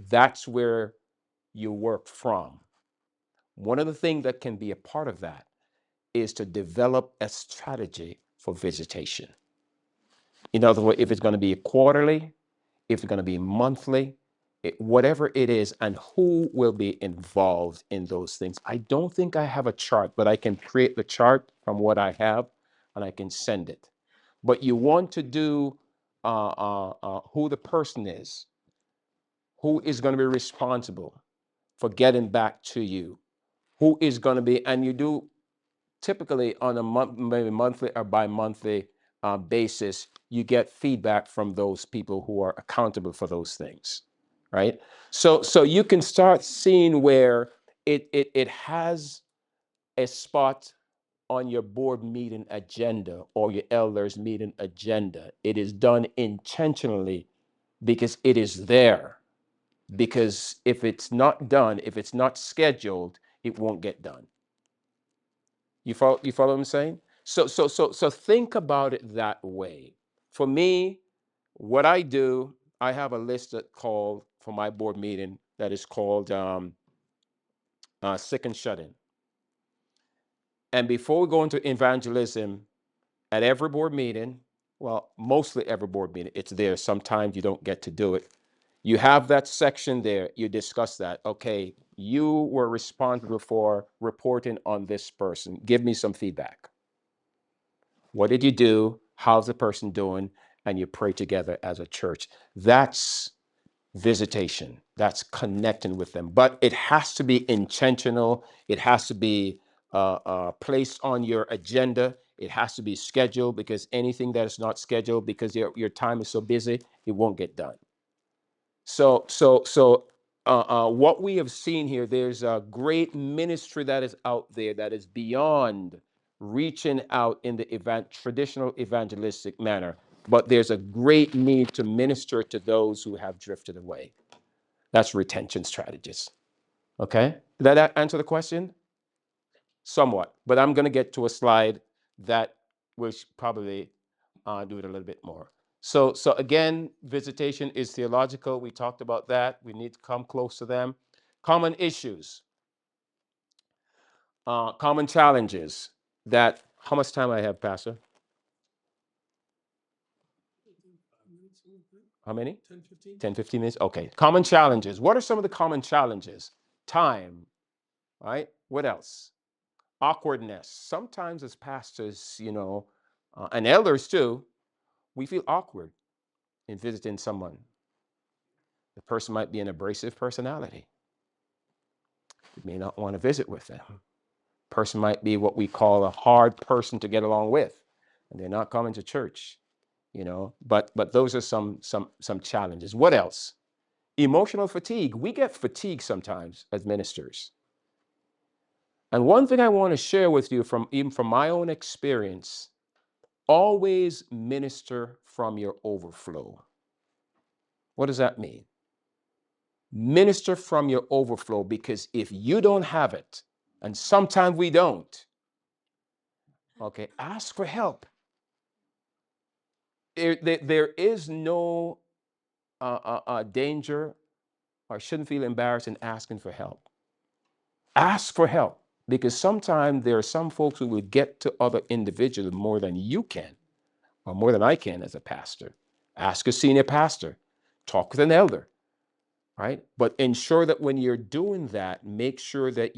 That's where you work from. One of the things that can be a part of that is to develop a strategy for visitation. In other words, if it's going to be quarterly, if it's going to be monthly, whatever it is, and who will be involved in those things. I don't think I have a chart, but I can create the chart from what I have and I can send it. But you want to do who the person is, who is going to be responsible for getting back to you, who is going to be, and you do typically on a month, maybe monthly or bi-monthly basis, you get feedback from those people who are accountable for those things, right? So you can start seeing where it has a spot on your board meeting agenda or your elders meeting agenda. It is done intentionally because it is there. Because if it's not done, if it's not scheduled, it won't get done. You follow what I'm saying? So think about it that way. For me, what I do, I have a list that called for my board meeting that is called sick and shut in. And before we go into evangelism, at every board meeting, well, mostly every board meeting, it's there. Sometimes you don't get to do it. You have that section there. You discuss that. Okay, you were responsible for reporting on this person. Give me some feedback. What did you do? How's the person doing? And you pray together as a church. That's visitation. That's connecting with them. But it has to be intentional. It has to be placed on your agenda. It has to be scheduled, because anything that is not scheduled because your time is so busy, it won't get done. So what we have seen here, there's a great ministry that is out there that is beyond reaching out in the traditional evangelistic manner, but there's a great need to minister to those who have drifted away. That's retention strategies. Okay, did that answer the question? Somewhat, but I'm going to get to a slide that will probably do it a little bit more. So again, visitation is theological. We talked about that. We need to come close to them. Common issues, common challenges that, how much time I have, Pastor? How many? 10, 15. 10, 15 minutes? Okay. Common challenges. What are some of the common challenges? Time, right? What else? Awkwardness. Sometimes as pastors, and elders too, we feel awkward in visiting someone. The person might be an abrasive personality. You may not want to visit with them. Person might be what we call a hard person to get along with, and they're not coming to church, But those are some challenges. What else? Emotional fatigue. We get fatigued sometimes as ministers. And one thing I want to share with you even from my own experience, always minister from your overflow. What does that mean? Minister from your overflow, because if you don't have it, and sometimes we don't, okay, ask for help. There is no danger, or shouldn't feel embarrassed in asking for help. Ask for help, because sometimes there are some folks who will get to other individuals more than you can, or more than I can as a pastor. Ask a senior pastor, talk with an elder, right? But ensure that when you're doing that, make sure that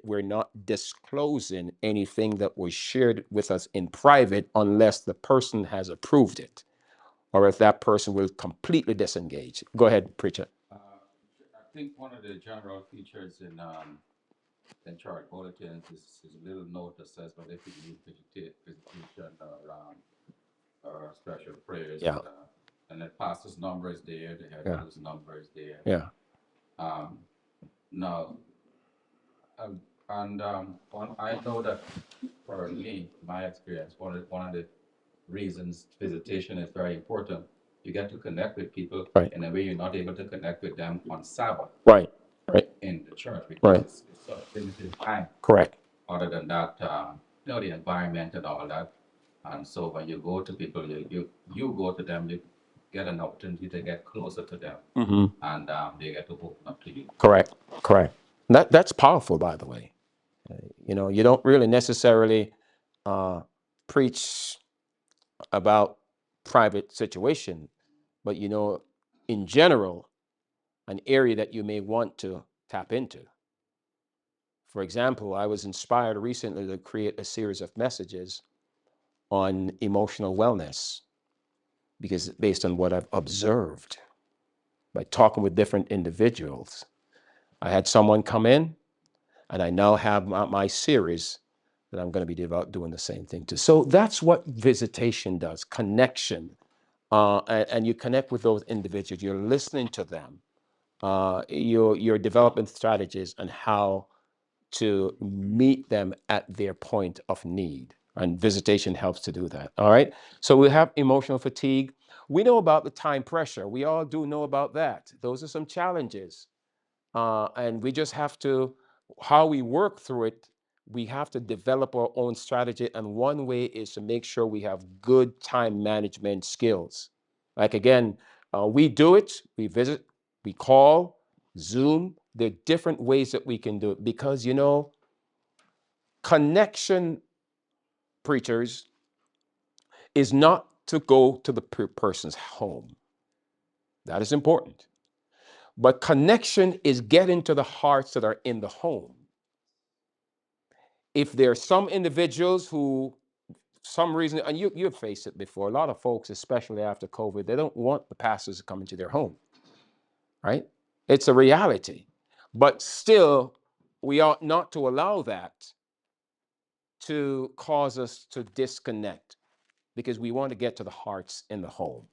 we're not disclosing anything that was shared with us in private unless the person has approved it, or if that person will completely disengage. Go ahead, preacher. I think one of the general features in church bulletins is a little note that says, but if you need visitation or special prayers, Yeah. and the pastor's number is there, the head Yeah. elder's number is there. Yeah. Now, I know that for me, my experience, one of the reasons visitation is very important. You get to connect with people Right. in a way you're not able to connect with them on Sabbath Right. in the church, because Right. it's sort of limited time. Correct. Other than that, the environment and all that. And so when you go to people, you go to them, get an opportunity to get closer to them, and they get to open up to you. Correct. Correct. That's powerful, by the way. You know, you don't really necessarily preach about private situation, but you know, in general, an area that you may want to tap into. For example, I was inspired recently to create a series of messages on emotional wellness because based on what I've observed by talking with different individuals. I had someone come in, and I now have my series that I'm going to be doing the same thing too. So that's what visitation does, connection. And you connect with those individuals. You're listening to them. You're developing strategies on how to meet them at their point of need. And visitation helps to do that. All right. So we have emotional fatigue. We know about the time pressure. We all do know about that. Those are some challenges. And we just have to, how we work through it, we have to develop our own strategy. And one way is to make sure we have good time management skills. Like again, we do it, we visit, we call, Zoom. There are different ways that we can do it because, you know, connection, preachers, is not to go to the person's home. That is important. But connection is getting to the hearts that are in the home. If there are some individuals who, some reason, and you've faced it before, a lot of folks, especially after COVID, they don't want the pastors to come into their home, right? It's a reality. But still, we ought not to allow that to cause us to disconnect because we want to get to the hearts in the home.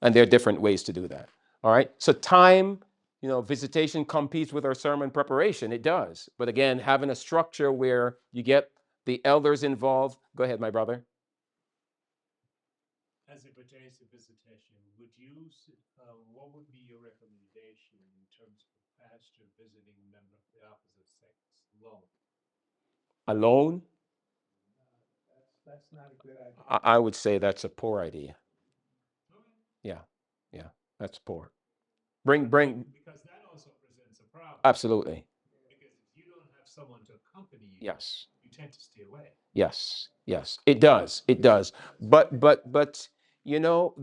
And there are different ways to do that. All right. So time, you know, visitation competes with our sermon preparation. It does. But again, having a structure where you get the elders involved. Go ahead, my brother. As it pertains to visitation, what would be your recommendation in terms of a pastor visiting a member of the opposite sex alone? Alone? That's not a good idea. I would say that's a poor idea. Okay. Yeah. Yeah. That's poor. Bring. Because that also presents a problem. Absolutely. Because if you don't have someone to accompany you, Yes. you tend to stay away. Yes. Yes. It does. It does. But you know,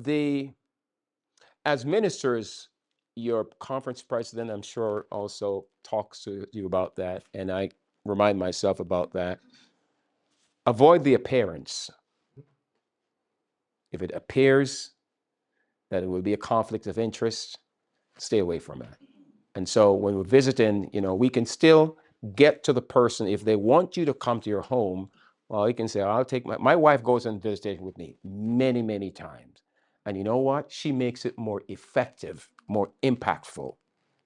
as ministers, your conference president, I'm sure, also talks to you about that. And I remind myself about that. Avoid the appearance. If it appears that it will be a conflict of interest, stay away from it. And so when we're visiting, you know, we can still get to the person. If they want you to come to your home, well, you can say, I'll take my wife goes on visitation with me many, many times. And you know what? She makes it more effective, more impactful.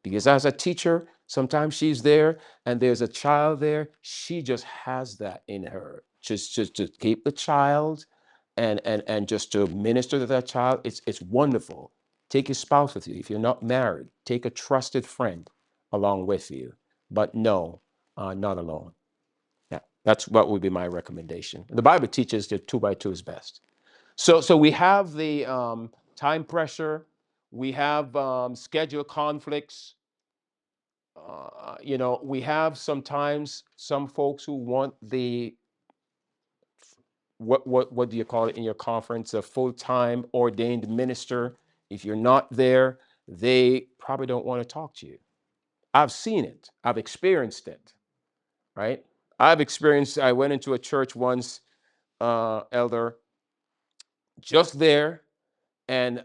Because as a teacher, sometimes she's there and there's a child there. She just has that in her. Just to keep the child and just to minister to that child. It's wonderful. Take your spouse with you. If you're not married, take a trusted friend along with you. But no, not alone. Yeah, that's what would be my recommendation. The Bible teaches that 2 by 2 is best. So we have the time pressure. We have schedule conflicts. You know, we have sometimes some folks who want the what do you call it in your conference? A full-time ordained minister. If you're not there, they probably don't want to talk to you. I've seen it. I've experienced it. Right? I went into a church once, elder, just there, and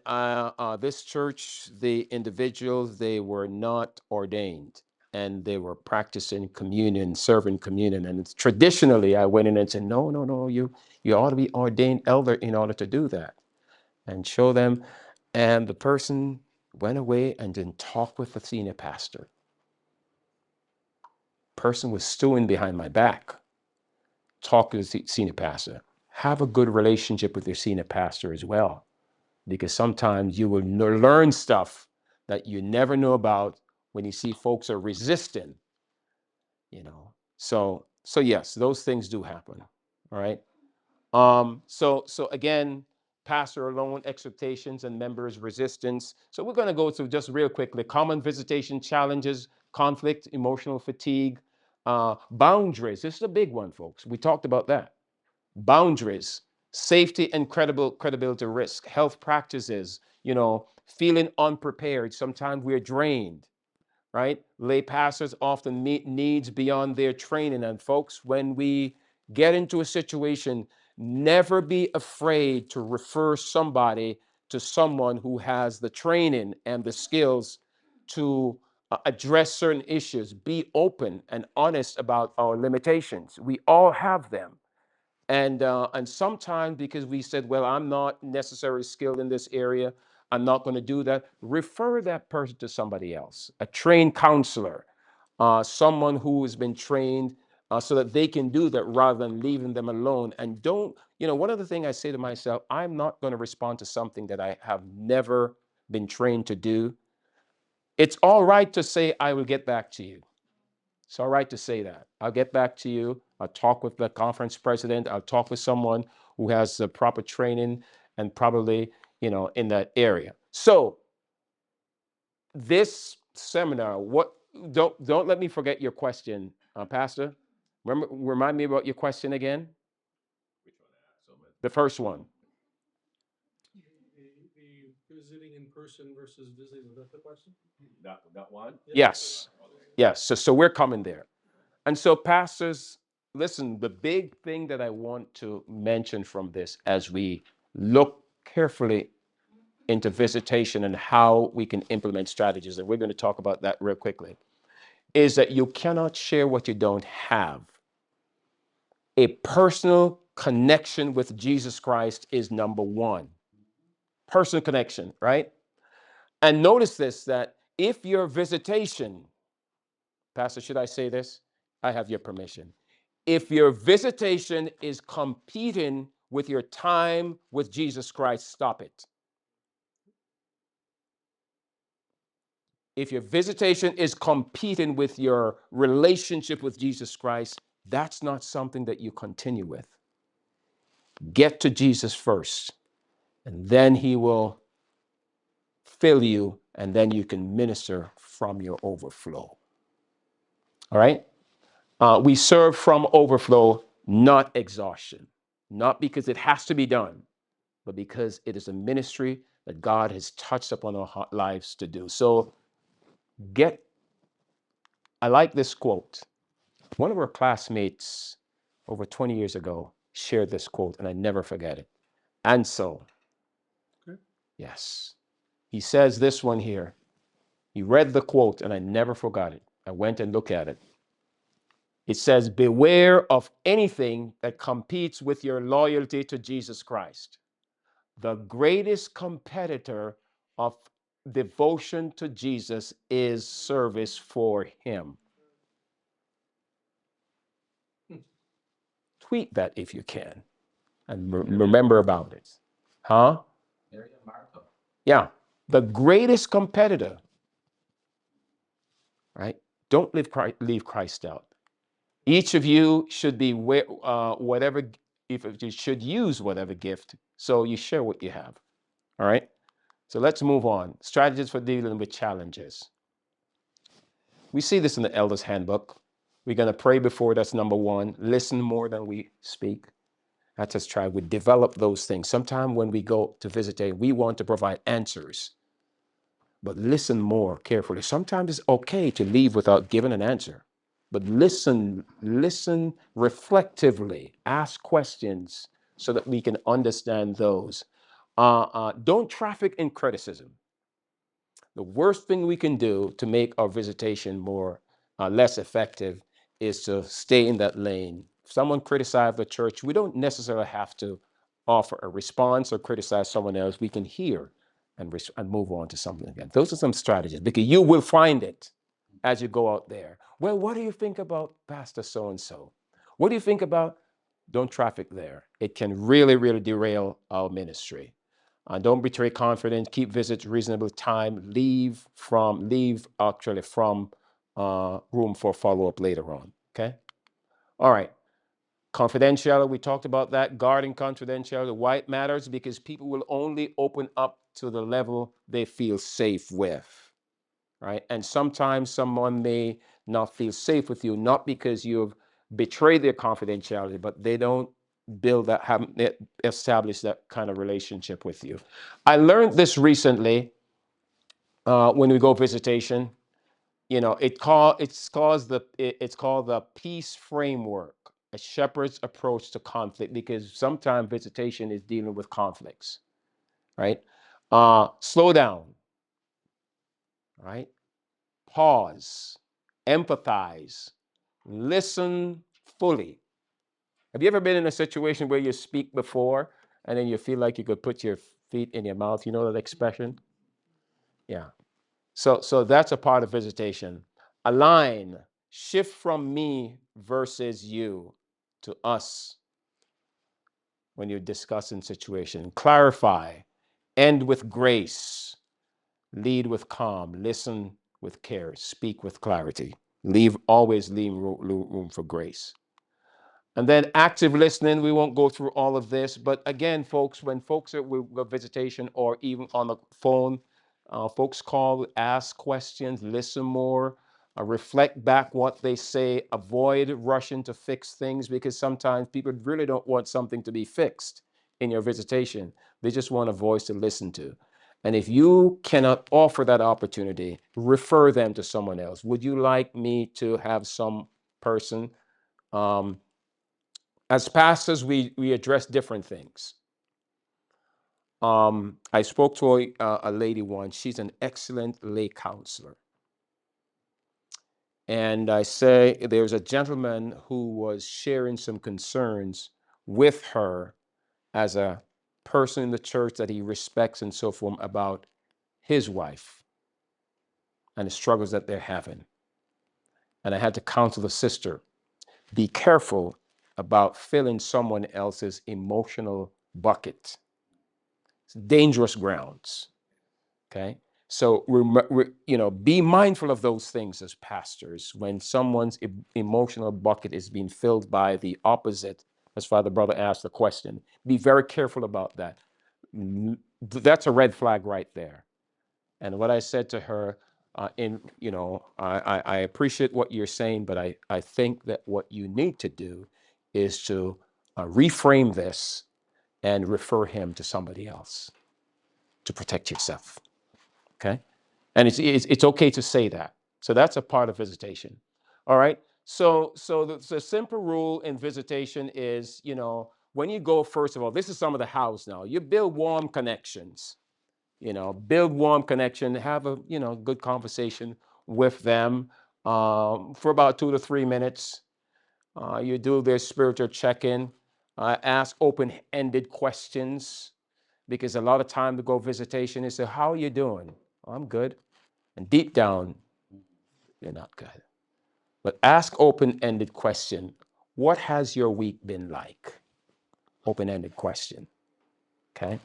this church, the individuals, they were not ordained, and they were practicing communion, serving communion. And traditionally, I went in and said, no, no, no, you ought to be ordained elder in order to do that, and show them. And the person went away and didn't talk with the senior pastor. Person was stewing behind my back. Talk to the senior pastor. Have a good relationship with your senior pastor as well, because sometimes you will learn stuff that you never knew about when you see folks are resisting, you know. So yes, those things do happen. All right. So again, pastor alone, expectations, and members' resistance. So we're going to go through just real quickly common visitation challenges, conflict, emotional fatigue, boundaries. This is a big one, folks. We talked about that. Boundaries, safety and credibility risk, health practices, feeling unprepared. Sometimes we're drained, right? Lay pastors often meet needs beyond their training. And folks, when we get into a situation, never be afraid to refer somebody to someone who has the training and the skills to address certain issues. Be open and honest about our limitations. We all have them. And sometimes because we said, well, I'm not necessarily skilled in this area, I'm not going to do that. Refer that person to somebody else, a trained counselor, someone who has been trained so that they can do that rather than leaving them alone. And don't, one of the things I say to myself, I'm not going to respond to something that I have never been trained to do. It's all right to say, I will get back to you. It's all right to say that. I'll get back to you. I'll talk with the conference president. I'll talk with someone who has the proper training and probably, in that area. So this seminar, don't let me forget your question, Pastor. Remind me about your question again. Which one I asked? So many. The first one. The visiting in person versus visiting, is that the question? That one? Yes. Yes. So we're coming there. And so, pastors, listen, the big thing that I want to mention from this as we look carefully into visitation and how we can implement strategies, and we're going to talk about that real quickly, is that you cannot share what you don't have. A personal connection with Jesus Christ is number one. Personal connection, right? And notice this, that if your visitation, Pastor, should I say this? I have your permission. If your visitation is competing with your time with Jesus Christ, stop it. If your visitation is competing with your relationship with Jesus Christ, that's not something that you continue with. Get to Jesus first, and then he will fill you, and then you can minister from your overflow. All right? We serve from overflow, not exhaustion, not because it has to be done, but because it is a ministry that God has touched upon our lives to do. So I like this quote. One of our classmates over 20 years ago shared this quote, and I never forget it. And so, yes, he says this one here. He read the quote, and I never forgot it. I went and looked at it. It says, beware of anything that competes with your loyalty to Jesus Christ. The greatest competitor of devotion to Jesus is service for him. Tweet that if you can and remember about it. Huh? Yeah. The greatest competitor, right? Don't leave Christ out. Each of you should be whatever, if you should use whatever gift, so you share what you have. All right? So let's move on. Strategies for dealing with challenges. We see this in the Elder's Handbook. We're going to pray before, that's number one. Listen more than we speak. That's us try. We develop those things. Sometimes when we go to visitate, we want to provide answers, but listen more carefully. Sometimes it's okay to leave without giving an answer, but listen reflectively, ask questions so that we can understand those. Don't traffic in criticism. The worst thing we can do to make our visitation less effective is to stay in that lane. If someone criticizes the church, we don't necessarily have to offer a response or criticize someone else. We can hear and move on to something again. Those are some strategies, because you will find it as you go out there. Well, what do you think about Pastor so-and-so? What do you think about? Don't traffic there. It can really, really derail our ministry. Don't betray confidence. Keep visits reasonable time. Leave from room for follow-up later on. Okay. All right. Confidentiality, we talked about that. Guarding confidentiality. Why it matters? Because people will only open up to the level they feel safe with, right? And sometimes someone may not feel safe with you, not because you've betrayed their confidentiality, but they don't haven't established that kind of relationship with you. I learned this recently when we go visitation. You know, it's called the peace framework, a shepherd's approach to conflict, because sometimes visitation is dealing with conflicts, right? Slow down, right? Pause, empathize, listen fully. Have you ever been in a situation where you speak before and then you feel like you could put your feet in your mouth? You know that expression? Yeah. So that's a part of visitation. Align, shift from me versus you to us when you're discussing situation. Clarify, end with grace, lead with calm, listen with care, speak with clarity. Always leave room for grace. And then active listening, we won't go through all of this, but again, folks, when folks are with visitation or even on the phone, folks call, ask questions, listen more, reflect back what they say, avoid rushing to fix things, because sometimes people really don't want something to be fixed in your visitation. They just want a voice to listen to. And if you cannot offer that opportunity, refer them to someone else. Would you like me to have some person? As pastors, we address different things. I spoke to a lady once. She's an excellent lay counselor. And I say there was a gentleman who was sharing some concerns with her as a person in the church that he respects and so forth about his wife and the struggles that they're having. And I had to counsel the sister, be careful about filling someone else's emotional bucket. It's dangerous grounds. Okay. So, be mindful of those things as pastors when someone's emotional bucket is being filled by the opposite, as Father Brother asked the question. Be very careful about that. That's a red flag right there. And what I said to her, I appreciate what you're saying, but I think that what you need to do is to reframe this and refer him to somebody else to protect yourself. Okay. And it's okay to say that. So that's a part of visitation. All right. So the simple rule in visitation is, when you go, first of all, this is some of the hows now. You build warm connections, build warm connection, have a, good conversation with them for about 2 to 3 minutes. You do their spiritual check-in, ask open-ended questions, because a lot of time to go visitation is say, how are you doing? Oh, I'm good. And deep down, you're not good. But ask open-ended question. What has your week been like? Open-ended question. Okay.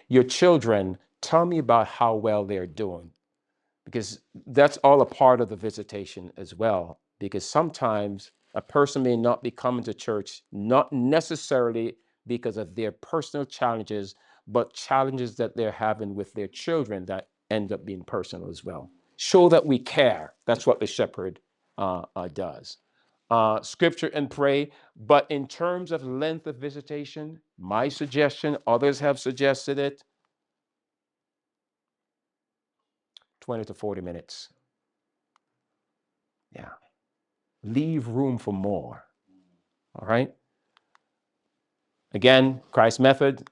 Your children, tell me about how well they're doing, because that's all a part of the visitation as well. Because sometimes a person may not be coming to church, not necessarily because of their personal challenges, but challenges that they're having with their children that end up being personal as well. Show that we care. That's what the shepherd does. Scripture and pray. But in terms of length of visitation, my suggestion, others have suggested it, 20 to 40 minutes. Yeah. Leave room for more. All right. Again, Christ's method.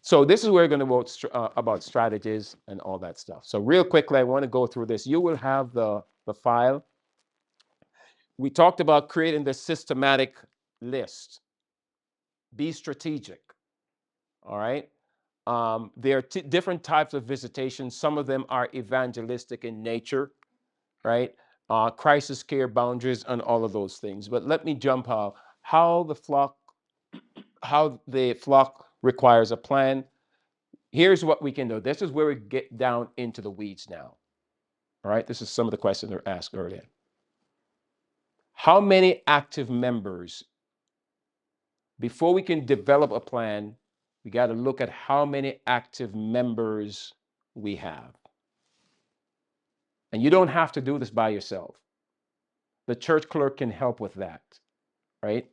So this is where we're going to go about strategies and all that stuff. So real quickly, I want to go through this. You will have the file. We talked about creating the systematic list. Be strategic. All right. There are different types of visitations. Some of them are evangelistic in nature, right? Crisis care, boundaries, and all of those things. But let me jump out. How the flock requires a plan. Here's what we can do. This is where we get down into the weeds now. All right. This is some of the questions that were asked earlier. How many active members? Before we can develop a plan, we got to look at how many active members we have. And you don't have to do this by yourself. The church clerk can help with that, right?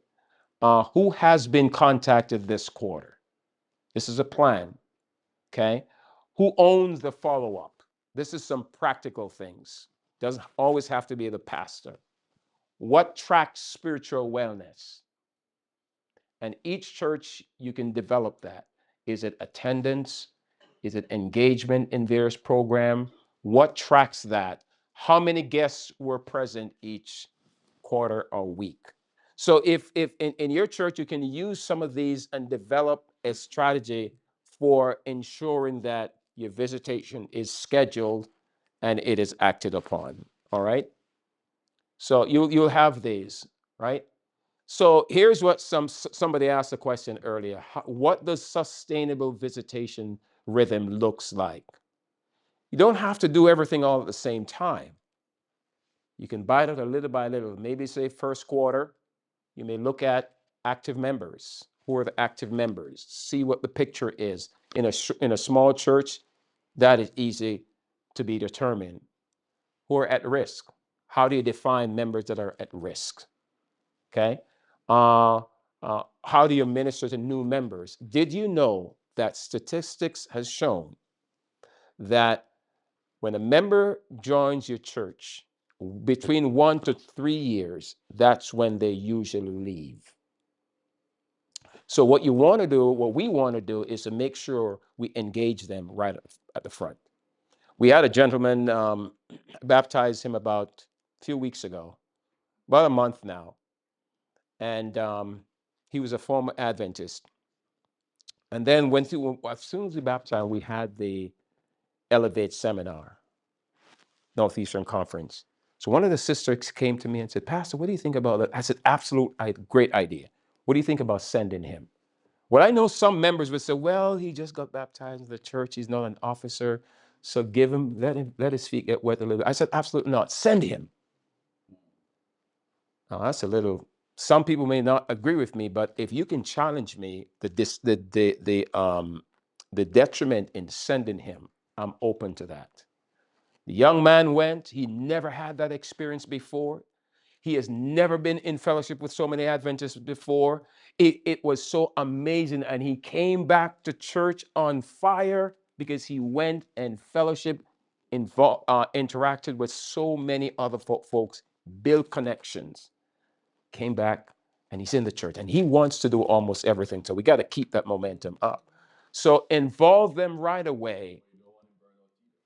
Who has been contacted this quarter? This is a plan, okay? Who owns the follow-up? This is some practical things. Doesn't always have to be the pastor. What tracks spiritual wellness? And each church, you can develop that. Is it attendance? Is it engagement in various program? What tracks that? How many guests were present each quarter or week? So if in your church, you can use some of these and develop a strategy for ensuring that your visitation is scheduled and it is acted upon. All right. So you'll have these, right? So here's what somebody asked a question earlier. What does sustainable visitation rhythm looks like? You don't have to do everything all at the same time. You can bite it a little by little. Maybe say first quarter, you may look at active members. Who are the active members? See what the picture is. In a small church, that is easy to be determined. Who are at risk? How do you define members that are at risk? Okay. How do you minister to new members? Did you know that statistics has shown that when a member joins your church, between 1 to 3 years, that's when they usually leave. So what we want to do is to make sure we engage them right at the front. We had a gentleman, baptized him about a few weeks ago, about a month now. And he was a former Adventist. And then as soon as we baptized, we had the Elevate seminar, Northeastern Conference. So one of the sisters came to me and said, Pastor, what do you think about that? I said, great idea. What do you think about sending him? Well, I know some members would say, well, he just got baptized in the church. He's not an officer. So let his feet get wet a little bit. I said, absolutely not. Send him. Now that's some people may not agree with me, but if you can challenge me, the detriment in sending him, I'm open to that. The young man went, he never had that experience before. He has never been in fellowship with so many Adventists before. It was so amazing. And he came back to church on fire because he went and fellowship, interacted with so many other folks, built connections, came back, and he's in the church. And he wants to do almost everything. So we got to keep that momentum up. So involve them right away.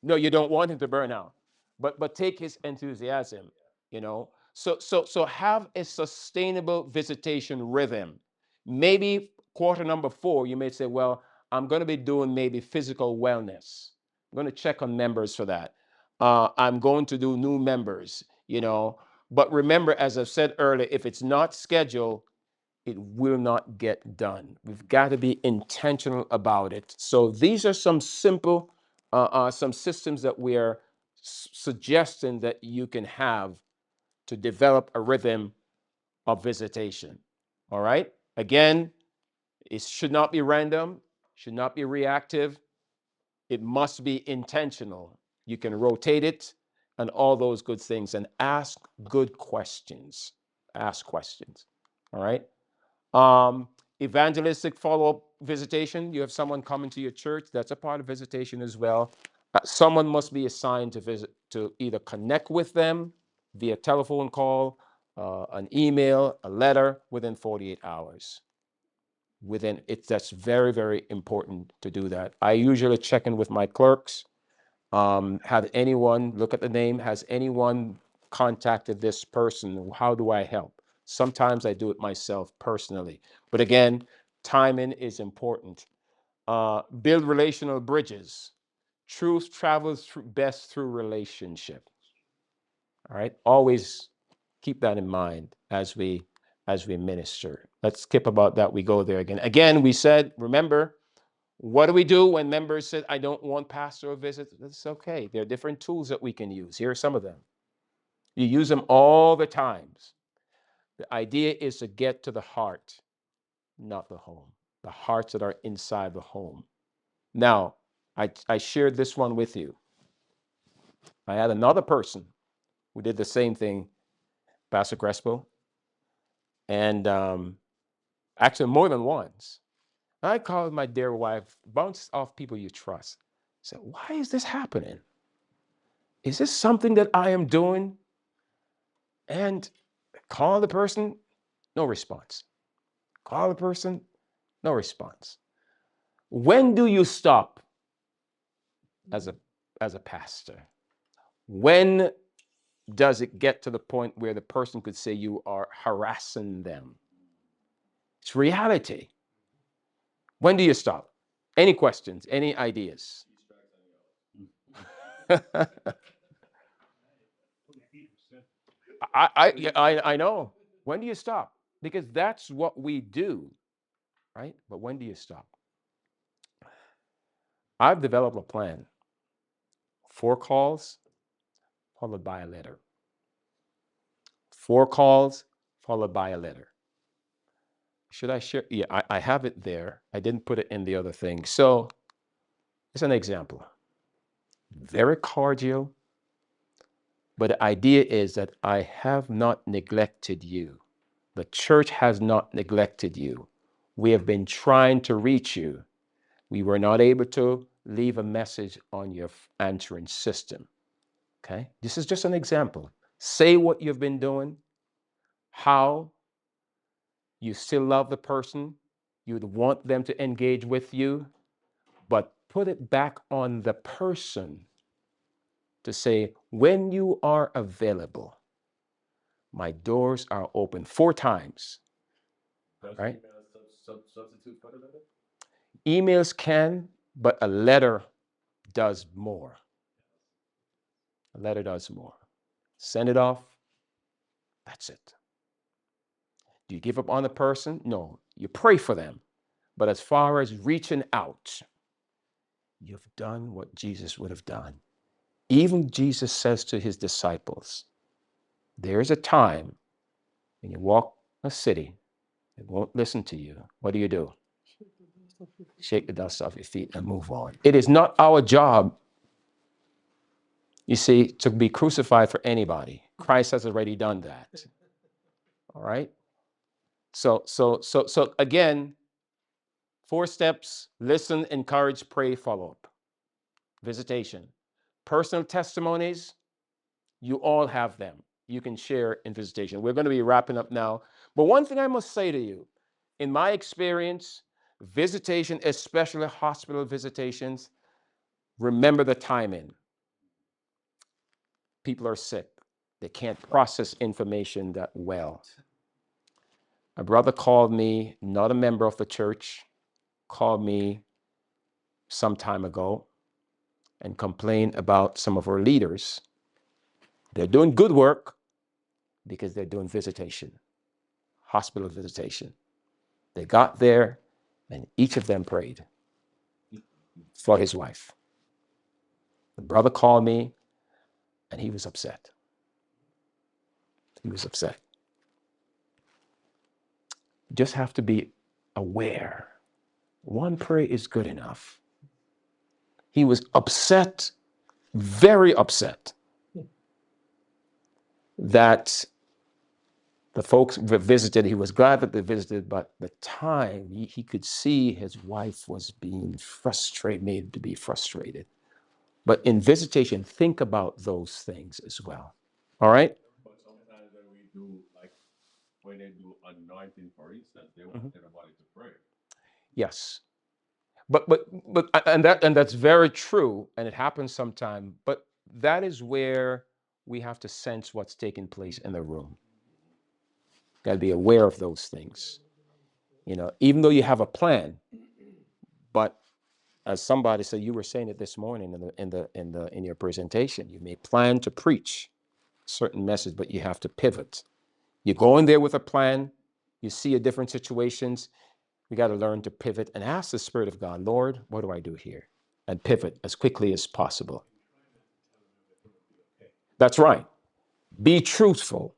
No, you don't want him to burn out, but take his enthusiasm, you know. So have a sustainable visitation rhythm. Maybe quarter number 4, you may say, well, I'm going to be doing maybe physical wellness. I'm going to check on members for that. I'm going to do new members, you know. But remember, as I've said earlier, if it's not scheduled, it will not get done. We've got to be intentional about it. So these are some simple, some systems that we are suggesting that you can have to develop a rhythm of visitation. All right. Again, it should not be random, should not be reactive. It must be intentional. You can rotate it and all those good things, and ask good questions. Ask questions. All right. Evangelistic follow-up visitation. You have someone coming to your church. That's a part of visitation as well. Someone must be assigned to either connect with them via telephone call, an email, a letter within 48 hours. That's very, very important to do that. I usually check in with my clerks. Have anyone look at the name? Has anyone contacted this person? How do I help? Sometimes I do it myself personally. But again, timing is important. Build relational bridges. Truth travels best through relationship. All right. Always keep that in mind as we minister. Let's skip about that. We go there again. Again, we said, remember, what do we do when members said, I don't want pastoral visits? That's okay. There are different tools that we can use. Here are some of them. You use them all the times. The idea is to get to the heart, not the home. The hearts that are inside the home. Now, I shared this one with you. I had another person who did the same thing, Pastor Crespo, and actually more than once. I called my dear wife, bounce off people you trust. I said, why is this happening? Is this something that I am doing? And call the person, no response. Call the person, no response. When do you stop as a pastor? When does it get to the point where the person could say you are harassing them? It's reality. When do you stop? Any questions? Any ideas? I know. When do you stop? Because that's what we do, right? But when do you stop? I've developed a plan. 4 calls followed by a letter. 4 calls followed by a letter. Should I share? Yeah, I have it there. I didn't put it in the other thing. So it's an example. Very cordial. But the idea is that I have not neglected you. The church has not neglected you. We have been trying to reach you. We were not able to leave a message on your answering system. Okay? This is just an example. Say what you've been doing, how you still love the person, you'd want them to engage with you, but put it back on the person to say, when you are available, my doors are open 4 times. Right? Substitute for the letter? Emails can, but a letter does more. A letter does more. Send it off. That's it. Do you give up on the person? No. You pray for them. But as far as reaching out, you've done what Jesus would have done. Even Jesus says to his disciples, there is a time when you walk a city, they won't listen to you. What do? Shake the dust off your feet and move on. It is not our job, you see, to be crucified for anybody. Christ has already done that. All right? So again, 4 steps: listen, encourage, pray, follow up. Visitation. Personal testimonies, you all have them. You can share in visitation. We're going to be wrapping up now. But one thing I must say to you, in my experience, visitation, especially hospital visitations, remember the timing. People are sick. They can't process information that well. A brother called me, not a member of the church, called me some time ago and complained about some of our leaders. They're doing good work because they're doing visitation, hospital visitation. They got there and each of them prayed for his wife. The brother called me and he was upset. He was upset. You just have to be aware. One prayer is good enough. He was upset, very upset, that the folks visited. He was glad that they visited, but the time he could see his wife was being frustrated, made to be frustrated. But in visitation, think about those things as well. All right? But sometimes when we do, like, when they do anointing, for instance, they want everybody to pray. Yes. But and that's very true, and it happens sometime. But that is where we have to sense what's taking place in the room. Got to be aware of those things. You know, even though you have a plan, but as somebody said, you were saying it this morning in your presentation, you may plan to preach a certain message, but you have to pivot. You go in there with a plan, you see a different situations, we got to learn to pivot and ask the Spirit of God, Lord, what do I do here? And pivot as quickly as possible. That's right. Be truthful.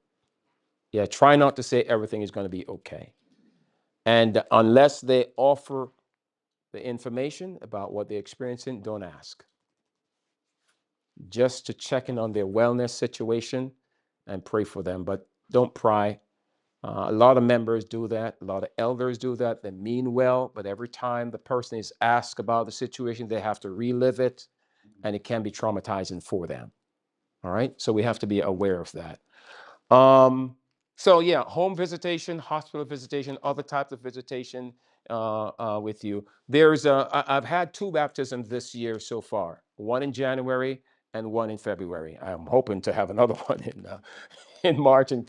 Yeah, try not to say everything is going to be okay. And unless they offer the information about what they're experiencing, don't ask. Just to check in on their wellness situation and pray for them, but don't pry. A lot of members do that. A lot of elders do that. They mean well, but every time the person is asked about the situation, they have to relive it, and it can be traumatizing for them. All right, so we have to be aware of that. So yeah, home visitation, hospital visitation, other types of visitation with you. I've had 2 baptisms this year so far. One in January and one in February. I'm hoping to have another one in March and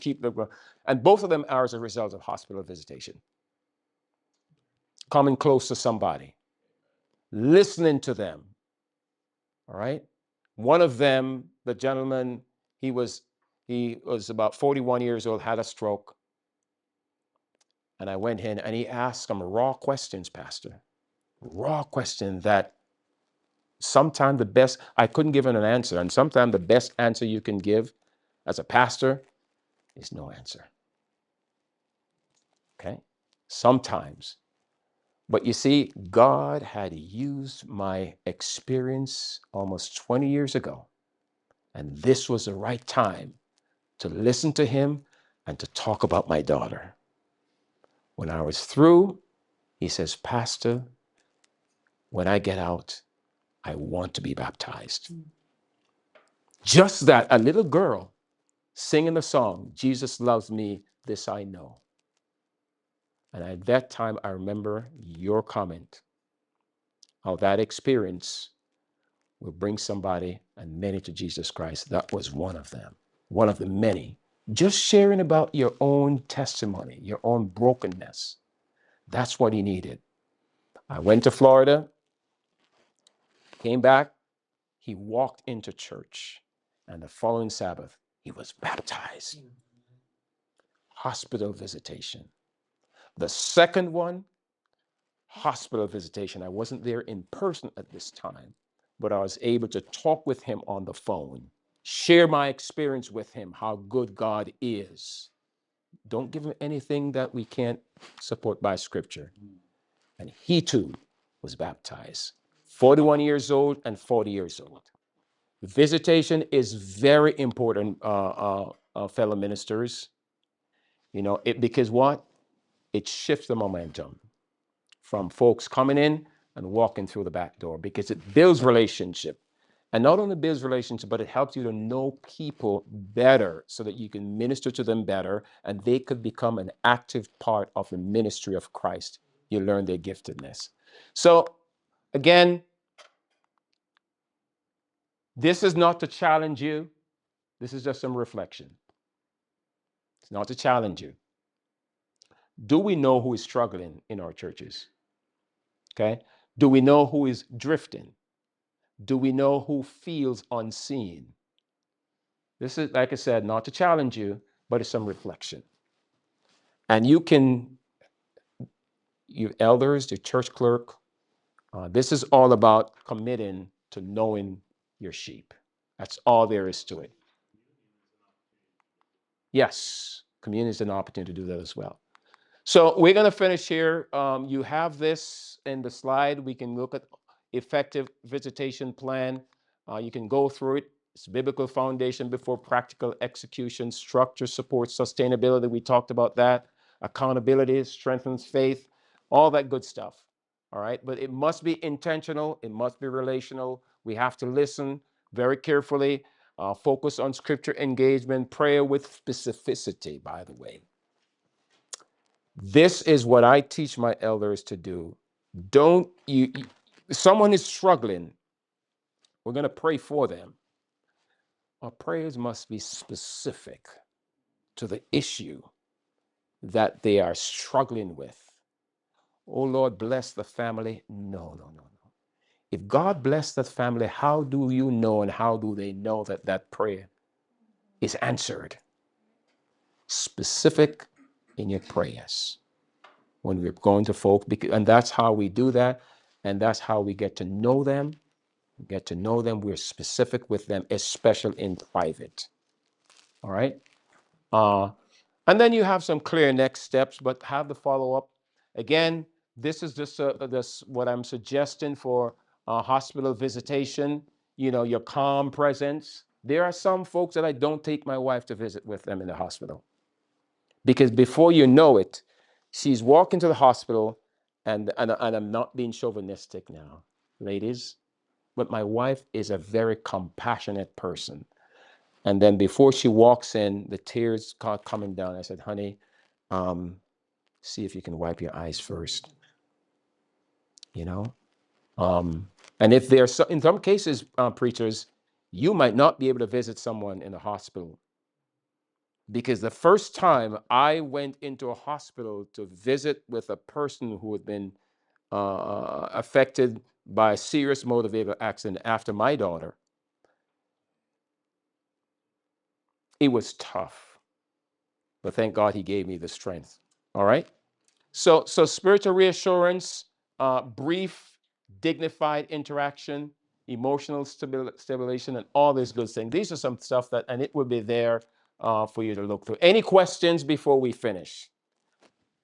and both of them are as a result of hospital visitation. Coming close to somebody, listening to them. All right. One of them, the gentleman, he was about 41 years old, had a stroke. And I went in and he asked some raw questions, Pastor. Raw question that sometimes I couldn't give him an answer. And sometimes the best answer you can give as a pastor is no answer. Okay? Sometimes. But you see, God had used my experience almost 20 years ago. And this was the right time to listen to him and to talk about my daughter. When I was through, he says, Pastor, when I get out, I want to be baptized. Just that, a little girl singing the song, Jesus loves me, this I know. And at that time, I remember your comment, how that experience will bring somebody and many to Jesus Christ. That was one of them, one of the many. Just sharing about your own testimony, your own brokenness. That's what he needed. I went to Florida, came back, he walked into church, and the following Sabbath, he was baptized. Hospital visitation. The second one, hospital visitation. I wasn't there in person at this time, but I was able to talk with him on the phone, share my experience with him, how good God is. Don't give him anything that we can't support by scripture. And he too was baptized. 41 years old and 40 years old. Visitation is very important, fellow ministers. Because what? It shifts the momentum from folks coming in and walking through the back door, because it builds relationship. And not only builds relationship, but it helps you to know people better so that you can minister to them better and they could become an active part of the ministry of Christ. You learn their giftedness. So again, this is not to challenge you. This is just some reflection. It's not to challenge you. Do we know who is struggling in our churches? Okay. Do we know who is drifting? Do we know who feels unseen? This is, like I said, not to challenge you, but it's some reflection. And you elders, the church clerk, this is all about committing to knowing your sheep. That's all there is to it. Yes, community is an opportunity to do that as well. So we're going to finish here. You have this in the slide. We can look at effective visitation plan. You can go through it. It's biblical foundation before practical execution, structure, support, sustainability. We talked about that. Accountability strengthens faith, all that good stuff. All right. But it must be intentional. It must be relational. We have to listen very carefully, focus on scripture engagement, prayer with specificity, by the way. This is what I teach my elders to do. Someone is struggling. We're going to pray for them. Our prayers must be specific to the issue that they are struggling with. Oh Lord, bless the family. No. If God bless that family, how do you know and how do they know that that prayer is answered? Specific in your prayers when we're going to folk, and that's how we do that, and that's how we get to know them. We're specific with them, especially in private. All right. And then you have some clear next steps, but have the follow-up. Again, this is just this what I'm suggesting for hospital visitation. You know, your calm presence. There are some folks that I don't take my wife to visit with them in the hospital, because before you know it, she's walking to the hospital, and I'm not being chauvinistic now, ladies, but my wife is a very compassionate person. And then before she walks in, the tears coming down. I said, honey, see if you can wipe your eyes first, you know? And if there's, in some cases, preachers, you might not be able to visit someone in a hospital, because the first time I went into a hospital to visit with a person who had been affected by a serious motor vehicle accident after my daughter, it was tough. But thank God he gave me the strength. All right. So spiritual reassurance, brief, dignified interaction, emotional stabilization, and all these good things. These are some stuff that, and it will be there for you to look through. Any questions before we finish?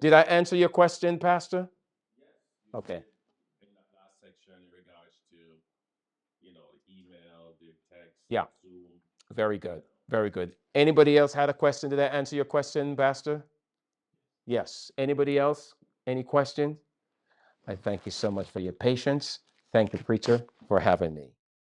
Did I answer your question, Pastor? Okay. In that last section in regards to, you know, the email, the text, Yeah. Zoom. Very good. Very good. Anybody else had a question? Did I answer your question, Pastor? Yes. Anybody else? Any question? I thank you so much for your patience. Thank you, preacher, for having me.